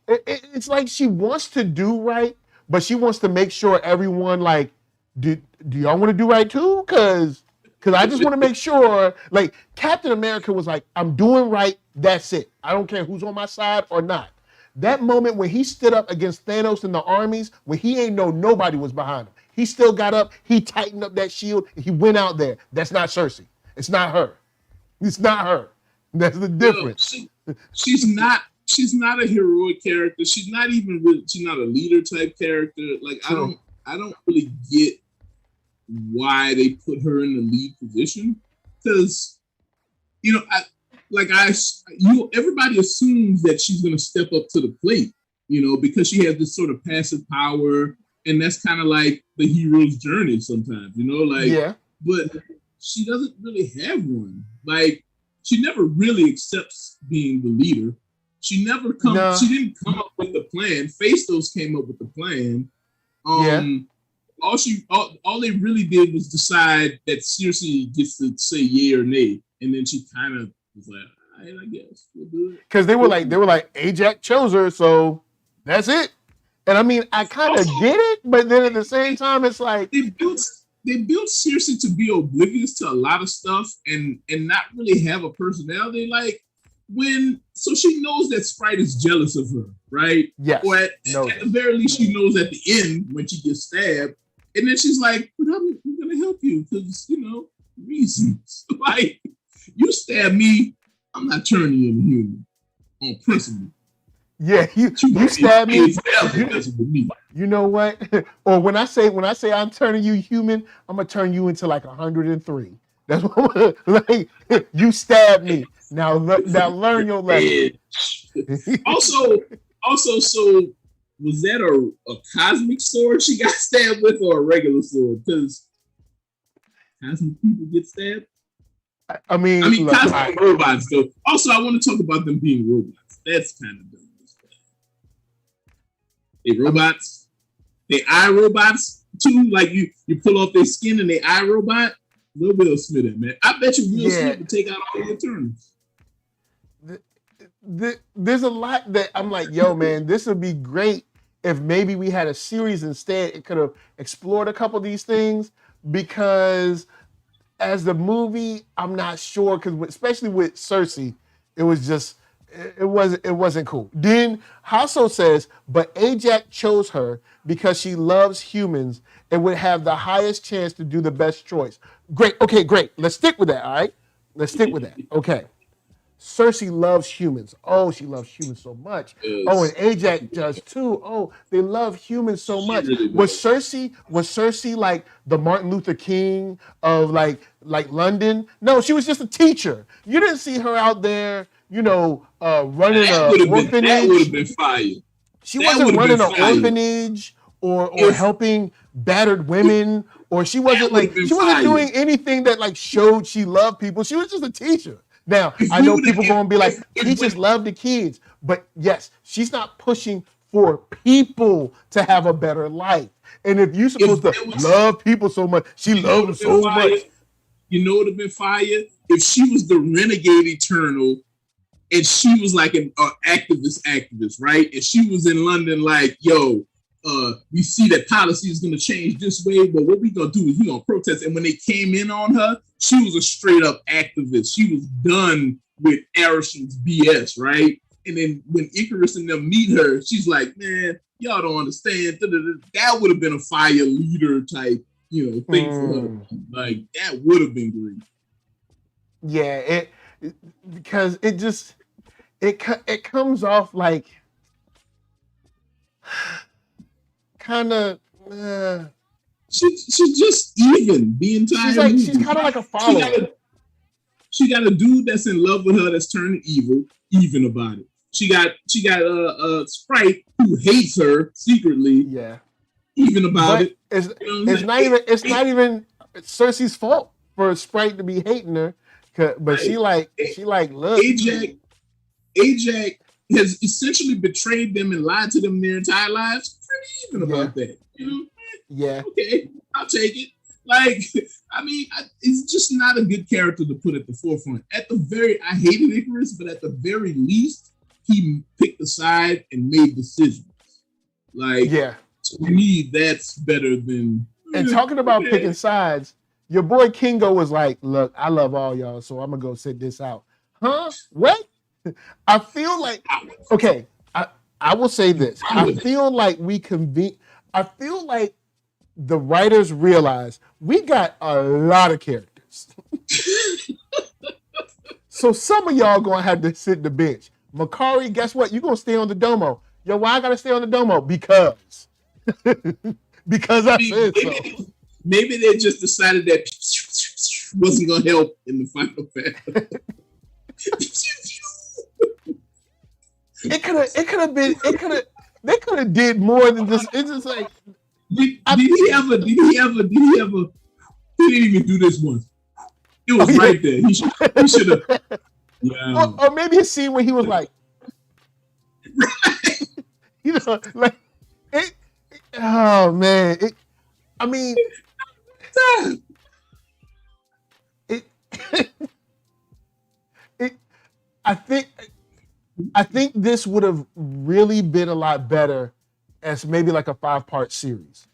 it's like she wants to do right, but she wants to make sure everyone like, do y'all want to do right too? Cause I just want to make sure, like Captain America was like, I'm doing right, that's it. I don't care who's on my side or not. That moment when he stood up against Thanos and the armies, when he ain't know nobody was behind him. He still got up, he tightened up that shield, he went out there. That's not Cersei. It's not her. It's not her. That's the difference. She's not a heroic character. She's not even really, she's not a leader type character. Like True. I don't really get why they put her in the lead position. Because, you know, everybody assumes that she's gonna step up to the plate, you know, because she has this sort of passive power, and that's kind of like the hero's journey sometimes, you know, like yeah. But she doesn't really have one. Like she never really accepts being the leader. She never she didn't come up with the plan. Phastos came up with the plan. All they really did was decide that Cersei gets to say yay or nay, and then she kind of was like, all right, I guess we'll do it. Because they were like Ajax chose her, so that's it. And I mean, I kind of get it, but then at the same time, it's like they built Cersei to be oblivious to a lot of stuff and not really have a personality. Like so she knows that Sprite is jealous of her, right? Yes. Or at the very least, she knows at the end when she gets stabbed, and then she's like, "But I'm gonna help you because you know reasons. Like you stab me, I'm not turning you into human on principle." Yeah, you stab me. You know what? Or when I say I'm turning you human, I'm gonna turn you into like 103. That's what like you stab me. Now learn your lesson. Also, so was that a cosmic sword she got stabbed with or a regular sword? Because cosmic people get stabbed. I mean, cosmic robots though. Also, I want to talk about them being robots. That's kind of dumb. They robots, they eye robots too. Like you pull off their skin and they eye robot. Where Will Smith at, man? I bet you Will Smith would take out all the Eternals. There's a lot that I'm like, yo, man, this would be great if maybe we had a series instead. It could have explored a couple of these things because as the movie, I'm not sure because especially with Cersei, it was just. It wasn't cool. Then Hasso says, but Ajax chose her because she loves humans and would have the highest chance to do the best choice. Great. Okay, great. Let's stick with that, all right? Let's stick with that. Okay. Cersei loves humans. Oh, she loves humans so much. Yes. Oh, and Ajax does too. Oh, they love humans so much. Really was Cersei like the Martin Luther King of like London? No, she was just a teacher. You didn't see her out there, you know, running an orphanage. That would have been fire. She wasn't running an orphanage or helping battered women, or she wasn't doing anything that like showed she loved people. She was just a teacher. Now, I know people going to be like, teachers love the kids. But yes, she's not pushing for people to have a better life. And if you're supposed to love people so much, she loves them so much. You know what would have been fire? If she was the renegade Eternal and she was like an activist, right? And she was in London like, yo, we see that policy is going to change this way, but what we going to do is we going to protest. And when they came in on her, she was a straight up activist. She was done with Arisham's BS, right? And then when Icarus and them meet her, she's like, man, y'all don't understand. That would have been a fire leader type, you know, thing for her. Like, that would have been great. Yeah, because it just, it comes off like kind of... She's just even the entire movie. She's kind of like a follower. She got a dude that's in love with her that's turning evil, even about it. She got a Sprite who hates her secretly. Yeah. Even about it. It's not even Cersei's fault for Sprite to be hating her. But right. she like look. Ajax has essentially betrayed them and lied to them their entire lives. Pretty even about that. You know? Yeah. Okay, I'll take it. Like, I mean, it's just not a good character to put at the forefront. I hated Icarus, but at the very least, he picked a side and made decisions. Like, to me, that's better than. And talking about picking sides, your boy Kingo was like, "Look, I love all y'all, so I'm gonna go sit this out." Huh? What? I feel like, okay, I will say this. I feel like I feel like the writers realize we got a lot of characters. So some of y'all gonna have to sit the bench. Makari, guess what? You're gonna stay on the domo. Yo, why I gotta stay on the domo? Because I said so. Maybe they just decided that wasn't gonna help in the final battle. They could have did more than this. It's just like, did he ever? He didn't even do this once. It was right there. He should have. Yeah. Or maybe a scene where he was like, right. You know, like it. Oh man, I mean, I think this would have really been a lot better as maybe like a 5-part series.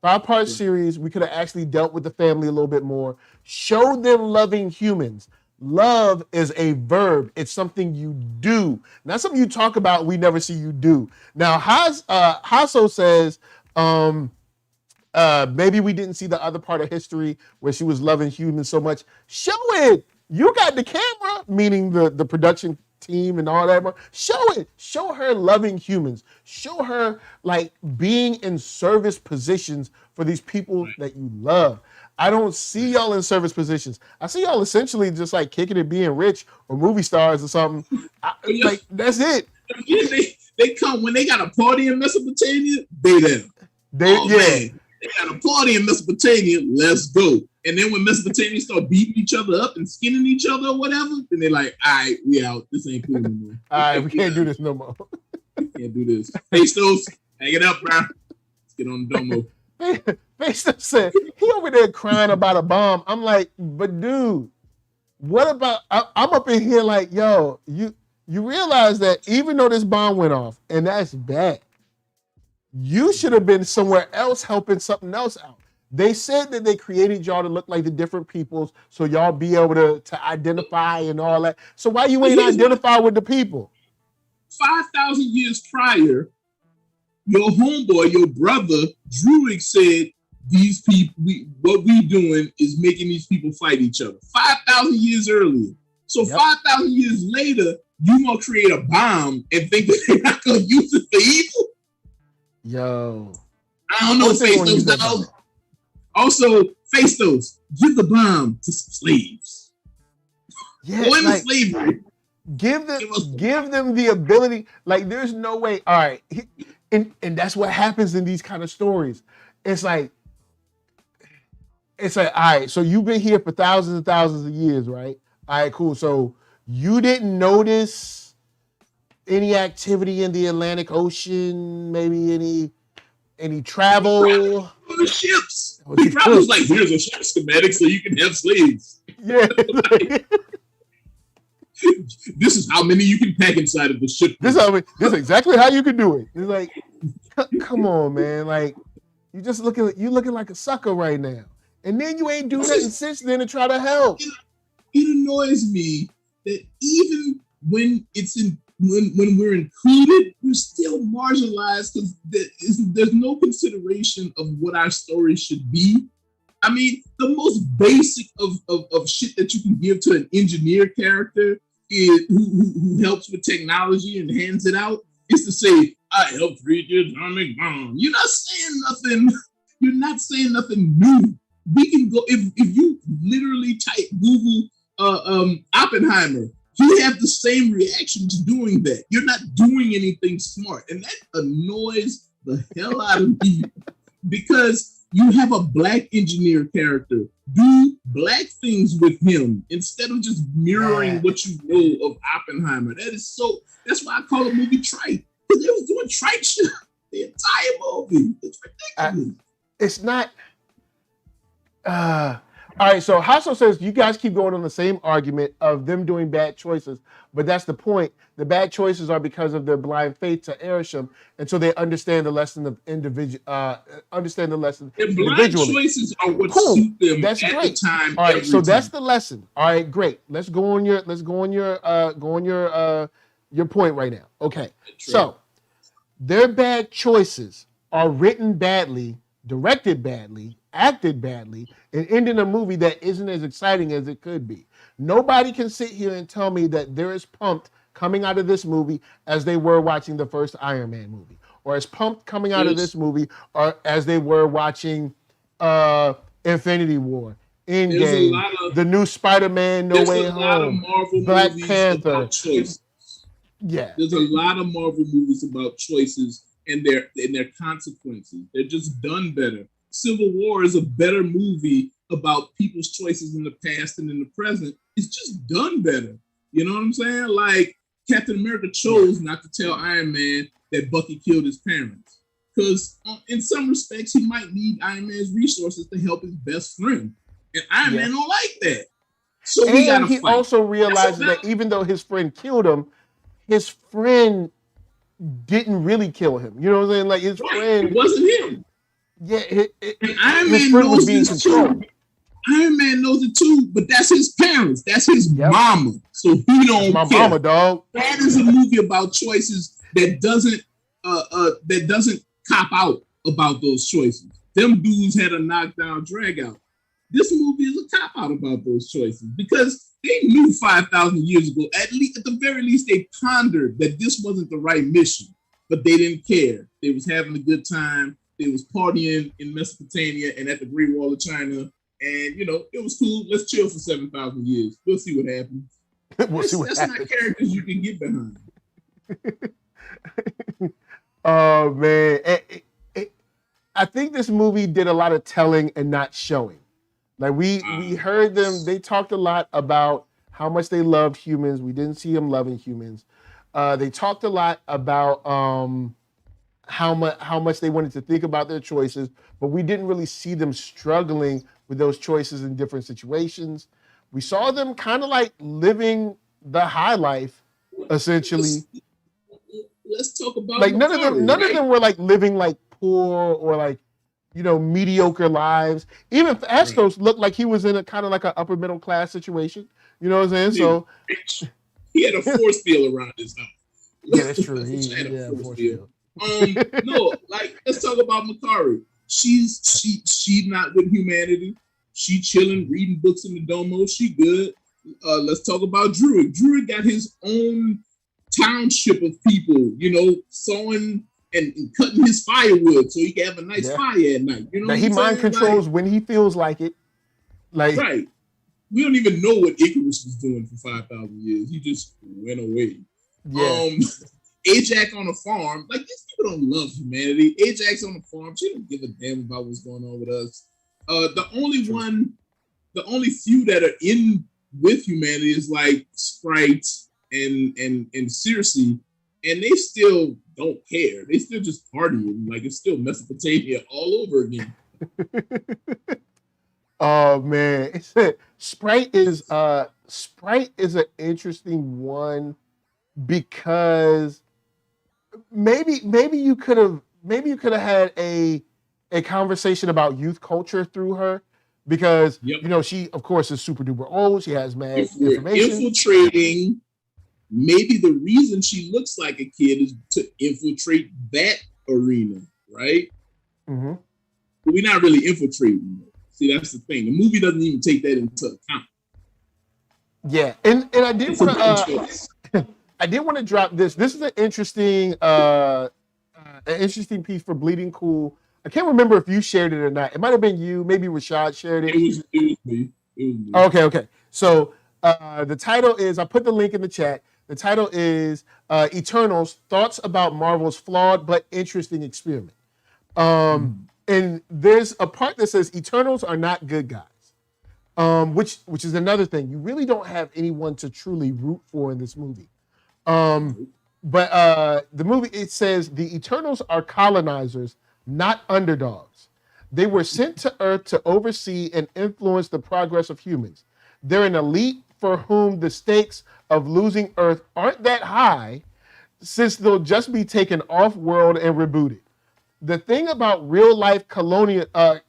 5-part series, we could have actually dealt with the family a little bit more, showed them loving humans. Love is a verb. It's something you do. Not something you talk about, we never see you do. Now, Hasso says, maybe we didn't see the other part of history where she was loving humans so much. Show it. You got the camera, meaning the production team and all that. Show it. Show her loving humans. Show her like being in service positions for these people that you love. I don't see y'all in service positions. I see y'all essentially just like kicking it, being rich or movie stars or something. Like that's it. They come when they got a party in Mesopotamia. They there. They got a party in Mesopotamia. Let's go. And then when Mesopotamia start beating each other up and skinning each other or whatever, then they're like, all right, we out. This ain't cool anymore. All right, we can't do this no more. We can't do this. Festos, hang it up, bro. Let's get on the domo. Festos said, he over there crying about a bomb. I'm like, but dude, what about, I'm up in here like, yo, you realize that even though this bomb went off, and that's bad, you should have been somewhere else helping something else out. They said that they created y'all to look like the different peoples so y'all be able to identify and all that. So why you ain't identify with the people? 5,000 years prior, your homeboy, your brother, Druid said, these people, what we doing is making these people fight each other. 5,000 years earlier. So 5,000 years later, you gonna create a bomb and think that they're not gonna use it for evil? Yo. I don't know, Festos, though. Also, Festos, give the bomb to slaves. Yeah, go into slavery. Give them the ability. Like, there's no way. All right, and that's what happens in these kind of stories. It's like, all right. So you've been here for thousands and thousands of years, right? All right, cool. So you didn't notice any activity in the Atlantic Ocean? Maybe any travel? The ships. He probably was like, here's a ship schematic so you can have slaves. Yeah. This is how many you can pack inside of the ship. This is exactly how you can do it. It's like, come on, man. Like, you looking like a sucker right now. And then you ain't do nothing since then to try to help. It annoys me that even when when we're included, we're still marginalized because there's no consideration of what our story should be. I mean, the most basic of shit that you can give to an engineer character is who helps with technology and hands it out is to say, I helped create the atomic bomb. You're not saying nothing. You're not saying nothing new. We can go if you literally type Google Oppenheimer. He had the same reaction to doing that. You're not doing anything smart. And that annoys the hell out of me because you have a black engineer character. Do black things with him instead of just mirroring what you know of Oppenheimer. That's why I call the movie trite. Because they was doing trite shit the entire movie. It's ridiculous. It's not. All right, so Hasso says you guys keep going on the same argument of them doing bad choices, but that's the point. The bad choices are because of their blind faith to Erisham, and so they understand the lesson of understand the lesson Their blind individually. choices are what Cool. suit them That's at great. the time. All right, every so time. that's the lesson. All right, great. Let's go on your your point right now. Okay, so their bad choices are written badly, directed badly, acted badly, and ending a movie that isn't as exciting as it could be. Nobody can sit here and tell me that they're as pumped coming out of this movie as they were watching the first Iron Man movie, or as pumped coming out of this movie or as they were watching Infinity War, Endgame, the new Spider-Man, No Way Home, Black Panther. Yeah, there's a lot of Marvel movies about choices and their consequences. They're just done better. Civil War is a better movie about people's choices in the past and in the present. It's just done better. You know what I'm saying? Like Captain America chose not to tell Iron Man that Bucky killed his parents, because in some respects he might need Iron Man's resources to help his best friend, and Iron Man don't like that. So we gotta he fight. Also realizes that even though his friend killed him, his friend didn't really kill him. You know what I'm saying? Like his friend, it wasn't him. Yeah, Iron his Man friend was knows being this controlled. too. Iron Man knows it too, but that's his parents. That's his mama. So he don't my care. Mama, dog. That is a movie about choices that doesn't cop out about those choices. Them dudes had a knockdown drag out. This movie is a cop out about those choices because they knew 5,000 years ago, at the very least, they pondered that this wasn't the right mission, but they didn't care. They was having a good time. They was partying in Mesopotamia and at the Great Wall of China, and it was cool. Let's chill for 7,000 years. We'll see what happens. That's not characters you can get behind. Oh man, I think this movie did a lot of telling and not showing. Like we heard them. They talked a lot about how much they loved humans. We didn't see them loving humans. They talked a lot about how much they wanted to think about their choices, but we didn't really see them struggling with those choices in different situations. We saw them kind of like living the high life, essentially. Let's talk about like none of them were like living like poor or like mediocre lives. Even Astos looked like he was in a kind of like an upper middle class situation. You know what I'm saying? So he had a force field around his house. Yeah, that's true. He had a force field. No, like let's talk about Makari. She's not with humanity. She chilling, reading books in the domo. She good. Let's talk about Druid. Druid got his own township of people, sawing and cutting his firewood so he can have a nice fire at night. You know, he mind controls when he feels like it. Like right. We don't even know what Icarus was doing for 5,000 years. He just went away. Yeah. Ajax on a farm. Like these people don't love humanity. Ajax on the farm. She don't give a damn about what's going on with us. The only few that are in with humanity is like Sprite and Circe, and they still don't care. They still just partying. Like it's still Mesopotamia all over again. Oh man, Sprite is an interesting one because maybe you could have had a conversation about youth culture through her because she of course is super duper old. She has mad information. Infiltrating. Maybe the reason she looks like a kid is to infiltrate that arena, right? Mm-hmm. But we're not really infiltrating. See, that's the thing. The movie doesn't even take that into account. Yeah, and I did want to I did want to drop this. This is an interesting piece for Bleeding Cool. I can't remember if you shared it or not. It might have been you. Maybe Rashad shared it. It was me. Okay. So the title is, I put the link in the chat. The title is Eternals, Thoughts About Marvel's Flawed but Interesting Experiment. And there's a part that says Eternals are not good guys, which is another thing. You really don't have anyone to truly root for in this movie. But the movie, it says the Eternals are colonizers, not underdogs. They were sent to Earth to oversee and influence the progress of humans. They're an elite for whom the stakes of losing Earth aren't that high, since they'll just be taken off-world and rebooted. The thing about real-life colonialists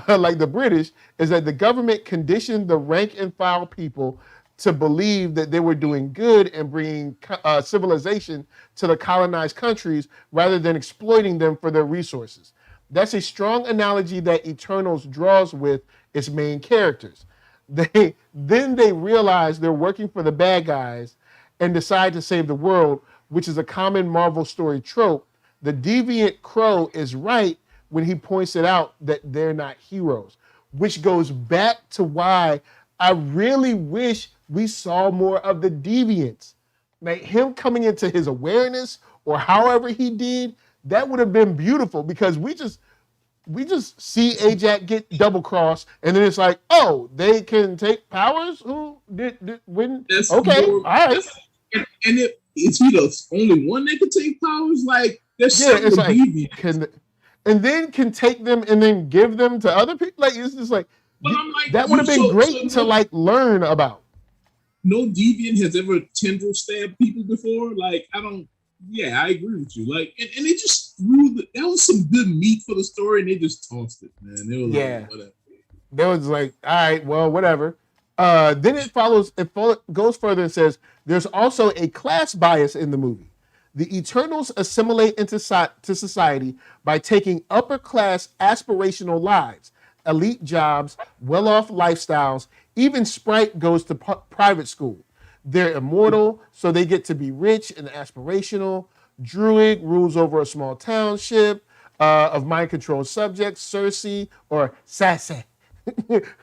like the British is that the government conditioned the rank and file people to believe that they were doing good and bringing civilization to the colonized countries rather than exploiting them for their resources. That's a strong analogy that Eternals draws with its main characters. Then they realize they're working for the bad guys and decide to save the world, which is a common Marvel story trope. The deviant Crow is right when he points it out that they're not heroes, which goes back to why I really wish we saw more of the deviants. Like him coming into his awareness or however he did, that would have been beautiful, because we just see Ajax get double crossed, and then it's like, oh, they can take powers? Who did when? That's okay, more, all right. And is he the only one that can take powers? Like, there's Yeah, it's several like, deviants. and then can take them and then give them to other people. Like, it's just like, But I'm like, that would have been great to like learn about. No deviant has ever tendril stabbed people before. Like, yeah, I agree with you. Like, and they just threw that was some good meat for the story, and they just tossed it, man. They were like, whatever. They was like, all right, well, whatever. Then it goes further and says, there's also a class bias in the movie. The Eternals assimilate into society by taking upper class aspirational lives, elite jobs, well-off lifestyles. Even Sprite goes to private school. They're immortal, so they get to be rich and aspirational. Druid rules over a small township of mind-controlled subjects. Cersei, or Sassy,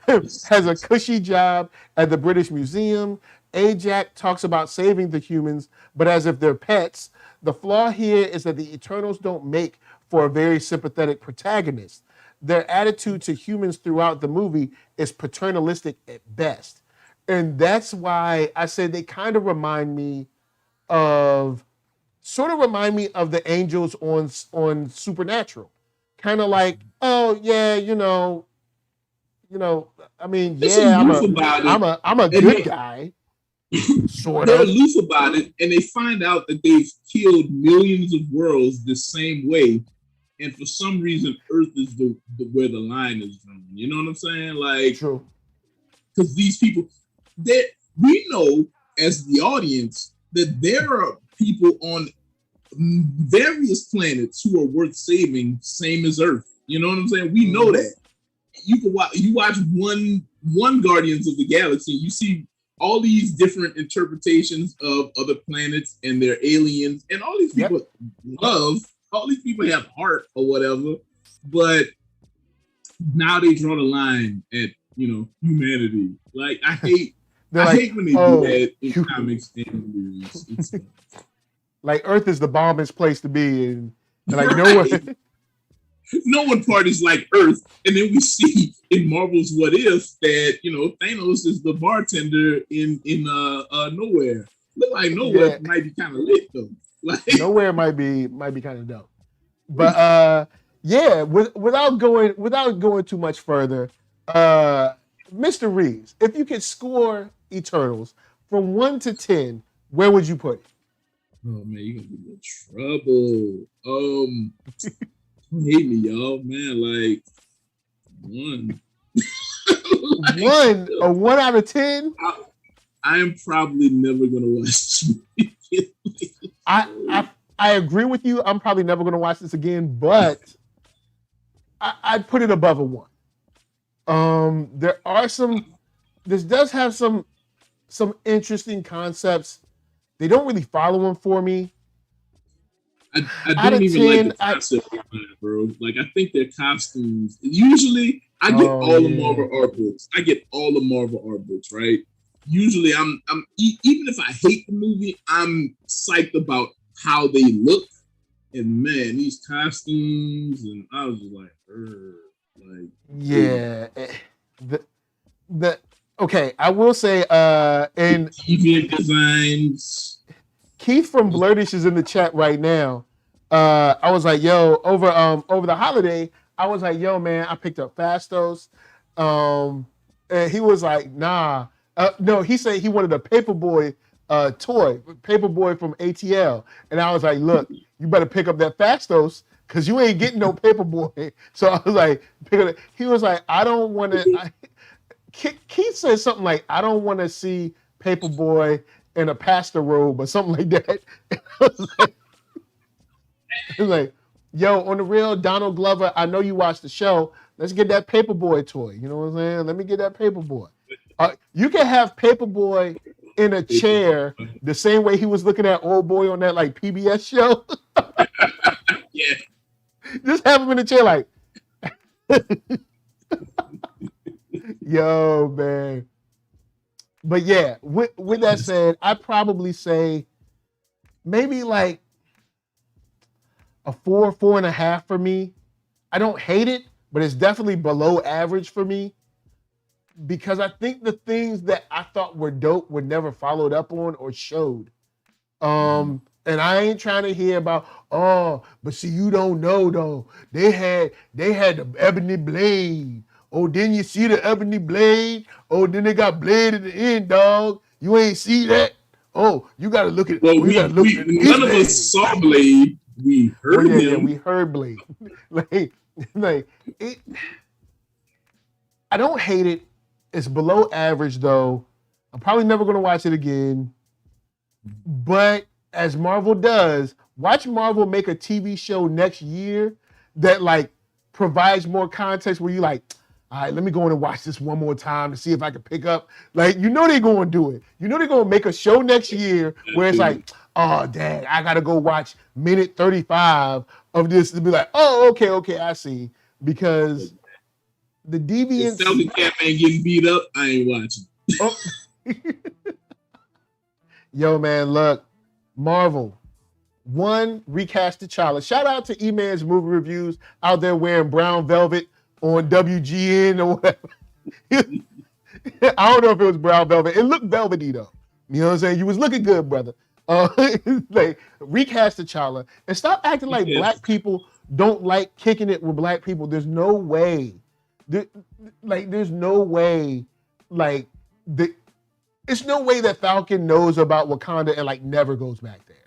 has a cushy job at the British Museum. Ajax talks about saving the humans, but as if they're pets. The flaw here is that the Eternals don't make for a very sympathetic protagonist. Their attitude to humans throughout the movie is paternalistic at best. And that's why I said they kind of remind me of the angels on Supernatural. Kind of like, oh yeah, I mean, yeah, I'm a good guy. Sort They're of. aloof about it, and they find out that they've killed millions of worlds the same way, and for some reason, Earth is the where the line is drawn. You know what I'm saying? Like, true. Because these people, we know as the audience that there are people on various planets who are worth saving, same as Earth. You know what I'm saying? We know that. You watch one Guardians of the Galaxy, you see all these different interpretations of other planets and their aliens, and all these people love, all these people have heart or whatever, but now they draw the line at humanity. Like, I hate when they do that in comics and movies. It's like Earth is the bombest place to be, and like right. No one parties like Earth, and then we see in Marvel's What If that Thanos is the bartender in Nowhere. Look like Nowhere might be kind of lit though. Like, Nowhere might be kind of dope, but without going too much further, Mr. Reeves, if you could score Eternals from 1 to 10, where would you put it? Oh man, you're gonna be in trouble. Don't hate me, y'all, man. Like 1. Like, a 1 out of 10. I am probably never gonna watch this movie. I agree with you. I'm probably never gonna watch this again, but I'd put it above a 1. This does have some interesting concepts. They don't really follow them for me. I don't even like the concept of that, bro. Like, I think their costumes. Usually, I get all the Marvel art books. Right? Usually, I'm even if I hate the movie, I'm psyched about how they look. And man, these costumes, and I was just like, yeah. Okay, I will say, and deviant designs. Keith from Blurtish is in the chat right now. I was like, yo, over the holiday, I was like, yo, man, I picked up Fastos. And he was like, nah. No, he said he wanted a Paperboy toy, Paperboy from ATL. And I was like, look, you better pick up that Fastos because you ain't getting no Paperboy. So I was like, pick it up. He was like, I don't want to. Keith said something like, I don't want to see Paperboy in a pastor robe or something like that. I was like, yo, on the real, Donald Glover, I know you watched the show. Let's get that Paperboy toy. You know what I'm saying? Let me get that Paperboy. You can have Paperboy in a chair the same way he was looking at Old Boy on that like PBS show. Yeah. Just have him in a chair like, yo, man. But yeah, with that said, I'd probably say maybe like a 4.5 for me. I don't hate it, but it's definitely below average for me because I think the things that I thought were dope were never followed up on or showed. And I ain't trying to hear about, but see, you don't know though. They had the ebony blade. Oh, didn't you see the ebony blade? Oh, then they got blade at the end, dog. You ain't see that? Oh, you gotta look at. Well, none of us saw Blade. We heard him. Yeah, we heard Blade. like it. I don't hate it. It's below average though. I'm probably never gonna watch it again. But as Marvel does, watch Marvel make a TV show next year that like provides more context where you like, all right, let me go in and watch this one more time to see if I can pick up. Like, you know they're going to do it. You know they're going to make a show next year where it's like, oh, dang, I got to go watch minute 35 of this to be like, oh, okay, I see. Because the deviants... If Selby Cat Man getting beat up, I ain't watching. Oh. Yo, man, look, Marvel. One, recast T'Challa. Shout out to E-Man's Movie Reviews out there wearing brown velvet on WGN or whatever. I don't know if it was brown velvet. It looked velvety though. You know what I'm saying? You was looking good, brother. Like recast T'Challa and stop acting like black people don't like kicking it with black people. There's no way. There's no way. It's no way that Falcon knows about Wakanda and like never goes back there.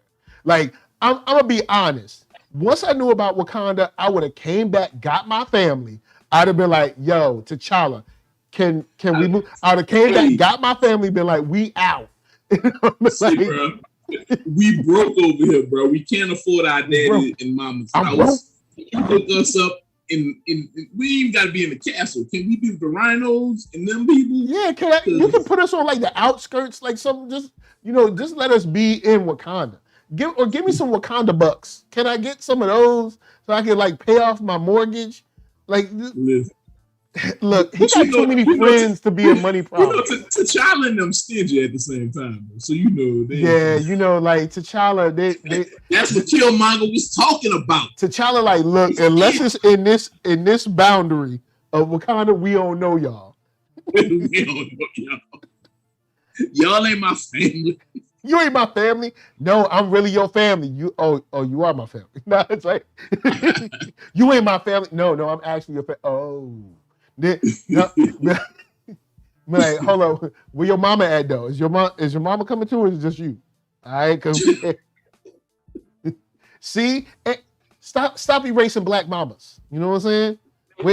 Like I'm gonna be honest. Once I knew about Wakanda, I would have came back, got my family. I'd have been like, yo, T'Challa, can we move? I'd have came back, got my family, been like, we out. See, bro, we broke over here, bro. We can't afford our daddy and mama's house. You hook us up in we even got to be in the castle. Can we be with the rhinos and them people? Yeah, you can put us on like the outskirts, like some just let us be in Wakanda. Give me some Wakanda bucks. Can I get some of those so I can like pay off my mortgage? Like, look, he got too many friends to be a money problem. T'Challa and them stingy at the same time, so like T'Challa, they that's what Killmonger was talking about. T'Challa, like, look, unless it's in this boundary of Wakanda, we don't know y'all. We don't know y'all. Y'all ain't my family. You ain't my family. No, I'm really your family. You are my family. No, it's like you ain't my family. No, I'm actually your family. Oh, like, hold on. Where your mama at though? Is your mama coming too, or is it just you? All right, see, stop erasing black mamas. You know what I'm saying?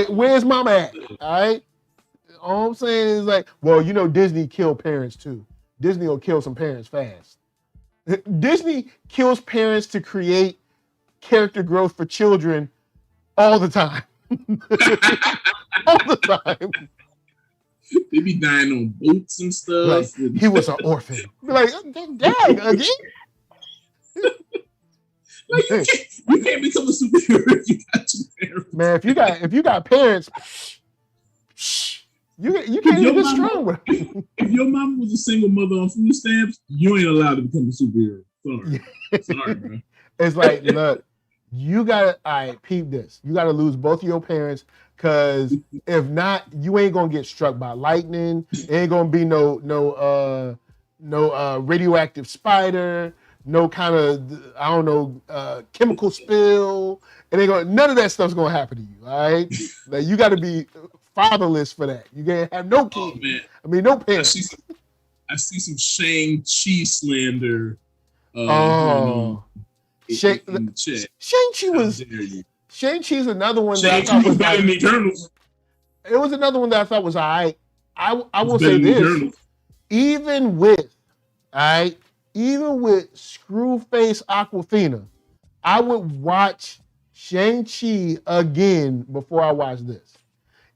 Where's mama at? All right. All I'm saying is like, well, Disney killed parents too. Disney will kill some parents fast. Disney kills parents to create character growth for children all the time. All the time. They be dying on boats and stuff. Like, he was an orphan. Be like, dang, again? Like, you can't become a superhero if you got two parents. Man, if you got parents, you can't even get strong with them. If your mom was a single mother on food stamps, you ain't allowed to become a superhero. Sorry, bro. It's like, look, you gotta, peep this. You gotta lose both of your parents, because if not, you ain't gonna get struck by lightning. Ain't gonna be no radioactive spider. no kind of, I don't know, chemical spill. It ain't gonna, none of that stuff's gonna happen to you, all right? Like, you gotta be fatherless for that. You can't have no kids. Man. I mean, no parents. I see some Shang-Chi slander going on in the chat. Shang-Chi was, Shang-Chi's another one that I Shang-Chi thought was better like, than Eternals. it was another one that I thought was all right. I will say this, even with, all right, even with Screwface Aquafina, I would watch Shang-Chi again before I watch this.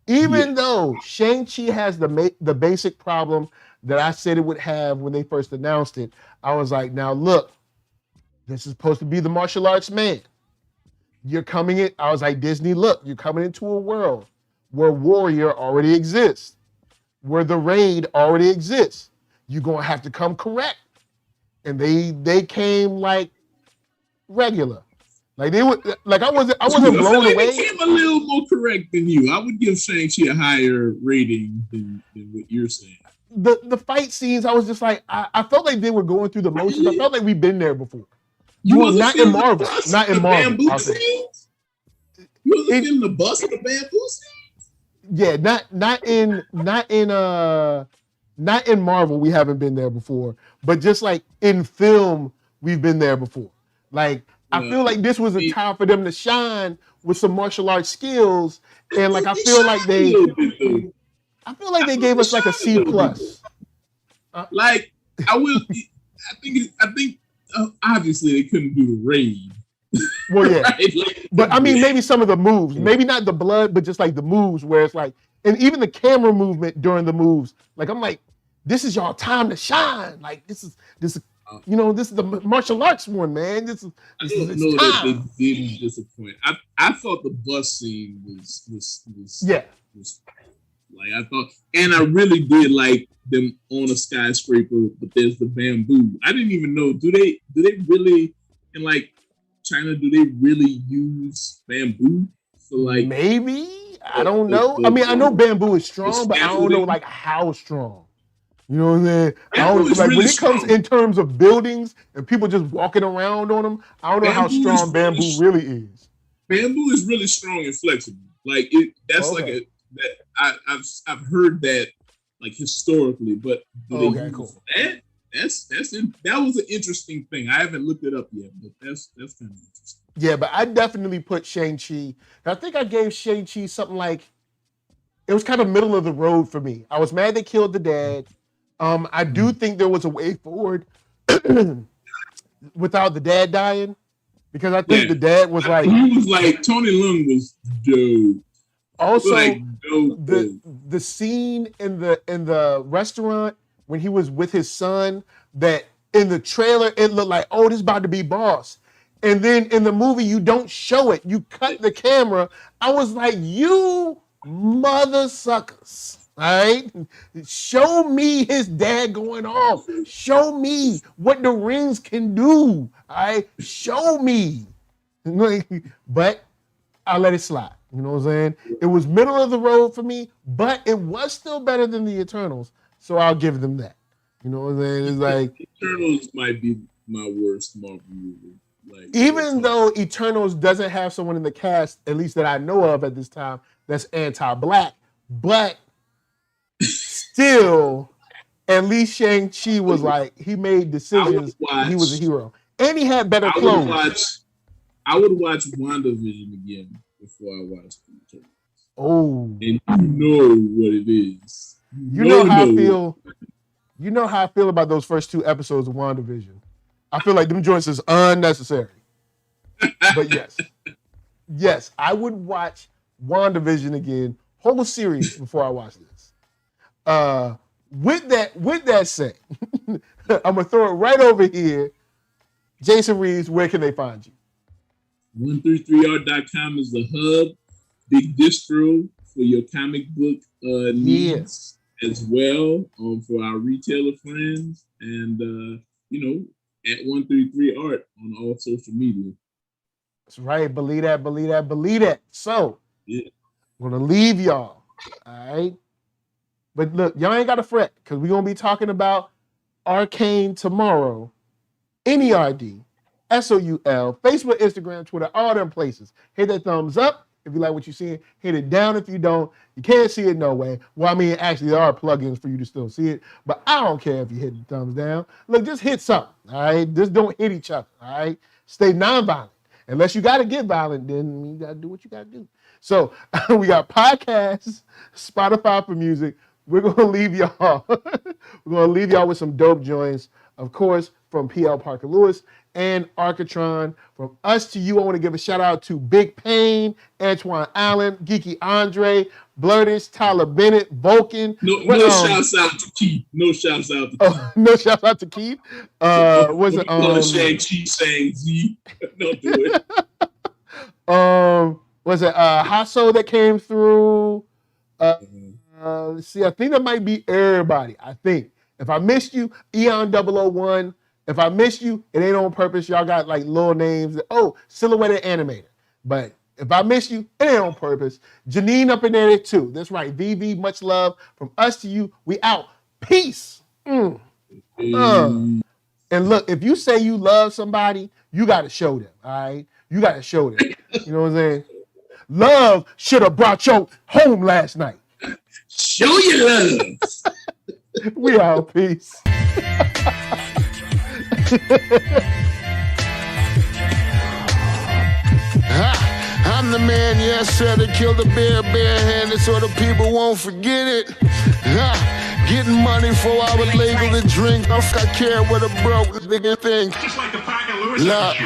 Even though Shang-Chi has the basic problem that I said it would have when they first announced it, I was like, now look, this is supposed to be the martial arts man. You're coming in, I was like, Disney, look, you're coming into a world where Warrior already exists, where the Raid already exists. You're gonna have to come correct. And they came like regular. Like they would, like I wasn't blown away. They came a little more correct than you. I would give Shang-Chi a higher rating than what you're saying. The fight scenes, I was just like, I felt like they were going through the motions. I felt like we've been there before. Not in Marvel. Not in Marvel. You wasn't feeling the bust of the bamboo scenes? Yeah, not in Marvel, we haven't been there before, but just like in film, we've been there before. Like, I feel like this was a time for them to shine with some martial arts skills, and like I feel like they gave us like a C+. Like I think obviously they couldn't do the Raid. Well, yeah, right? Like, but I mean maybe some of the moves, maybe not the blood, but just like the moves where it's like, and even the camera movement during the moves, like I'm like, this is y'all time to shine. Like this is you know, this is the martial arts one, man. This is that they didn't disappoint. I thought the bus scene was like, I thought, and I really did like them on a skyscraper, but there's the bamboo. I didn't even know, do they really, in like China, do they really use bamboo for like, maybe, I don't know. I mean, I know bamboo is strong, but I don't know like how strong. You know what I'm saying? I don't, like really when it comes in terms of buildings and people just walking around on them, I don't know how strong bamboo really is. Bamboo is really strong and flexible. Like it, that's like a that I've heard that like historically, but do they use that? That was an interesting thing. I haven't looked it up yet, but that's kind of interesting. Yeah, but I definitely put Shang-Chi. I think I gave Shang-Chi something like, it was kind of middle of the road for me. I was mad they killed the dad. I do think there was a way forward without the dad dying, because I think the dad was like, he was like, Tony Leung was dope. Also, like, the scene in the restaurant when he was with his son, that in the trailer it looked like, oh, this is about to be boss. And then in the movie, you don't show it. You cut the camera. I was like, you mother suckers. All right, show me his dad going off. Show me what the rings can do. All right, show me. But I let it slide. You know what I'm saying? It was middle of the road for me, but it was still better than the Eternals. So I'll give them that. You know what I'm saying? It's like Eternals might be my worst Marvel movie. Like, even though Eternals doesn't have someone in the cast, at least that I know of at this time, that's anti-black, but still, at least Shang-Chi was like, he made decisions. He was a hero. And he had better clothes. I would watch WandaVision again before I watch Eternals. Oh. And you know what it is. You know how I feel. You know how I feel about those first 2 episodes of WandaVision. I feel like them joints is unnecessary. But yes, I would watch WandaVision again, whole series, before I watch this. With that said, I'm gonna throw it right over here. Jason Reeves, where can they find you? 133art.com is the hub, big distro for your comic book needs as well, for our retailer friends, and at 133art on all social media. That's right. Believe that. So, I'm gonna leave y'all. All right. But look, y'all ain't got to fret, because we're going to be talking about Arcane tomorrow. NERDSoul, Facebook, Instagram, Twitter, all them places. Hit that thumbs up if you like what you're seeing. Hit it down if you don't. You can't see it no way. Well, I mean, actually, there are plugins for you to still see it, but I don't care if you hit the thumbs down. Look, just hit something, all right? Just don't hit each other, all right? Stay nonviolent. Unless you got to get violent, then you got to do what you got to do. So we got podcasts, Spotify for music. We're going to leave y'all. We're going to leave y'all with some dope joints, of course, from P.L. Parker Lewis and Architron. From us to you, I want to give a shout out to Big Pain, Antoine Allen, Geeky Andre, Blurtish, Tyler Bennett, Vulcan. No shouts out to Keith. No shouts out to Keith. No shouts out to Keith. Was it Shang-Chi saying Z? Don't do it. Was it Hasso that came through? See, I think that might be everybody. I think. If I missed you, Eon 001. If I missed you, it ain't on purpose. Y'all got like little names. Oh, Silhouetted Animator. But if I missed you, it ain't on purpose. Janine up in there too. That's right. VV, much love. From us to you, we out. Peace. And look, if you say you love somebody, you got to show them, all right? You got to show them. You know what I'm saying? Love should have brought you home last night. Show your love. We out. Peace. I'm the man, yes sir, that killed the bear barehanded so the people won't forget it. Getting money for I would label the drink. I care what a broke nigga think. Just like the Parker Lewis. Look,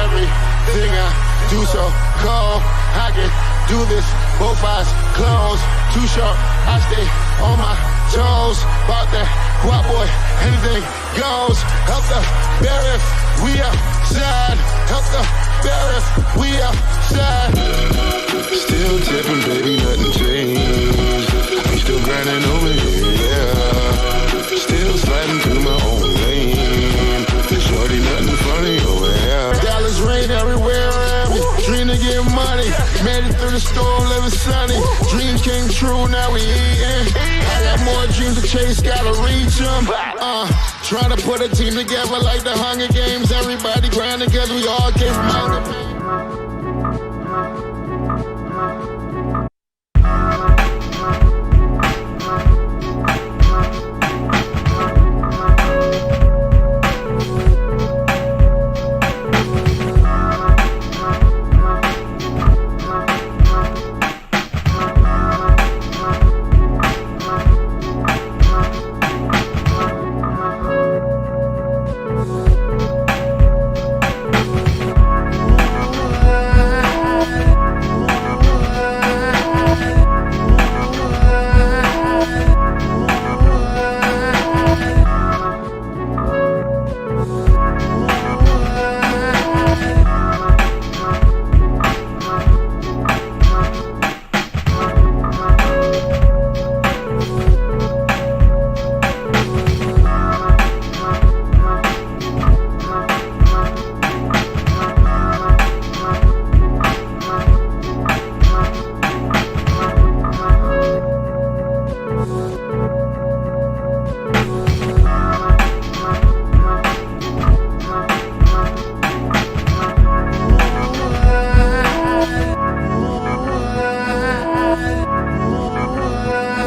everything I do so cold. I can do this, both eyes closed. Too short, I stay on my toes. About that white boy, anything goes. Help the bear if we outside. Help the bear if we outside. Still tipping, baby, nothing changed. I'm still grinding over here, yeah. Still sliding through my own lane. Shorty, nothing funny over here. Dallas rain everywhere around me. Dream to get money. Made it through the storm, living sunny. Dreams came true, now we eating. I got more dreams to chase, gotta reach them. Trying to put a team together like the Hunger Games. Everybody grinding cause we all came from hunger pain.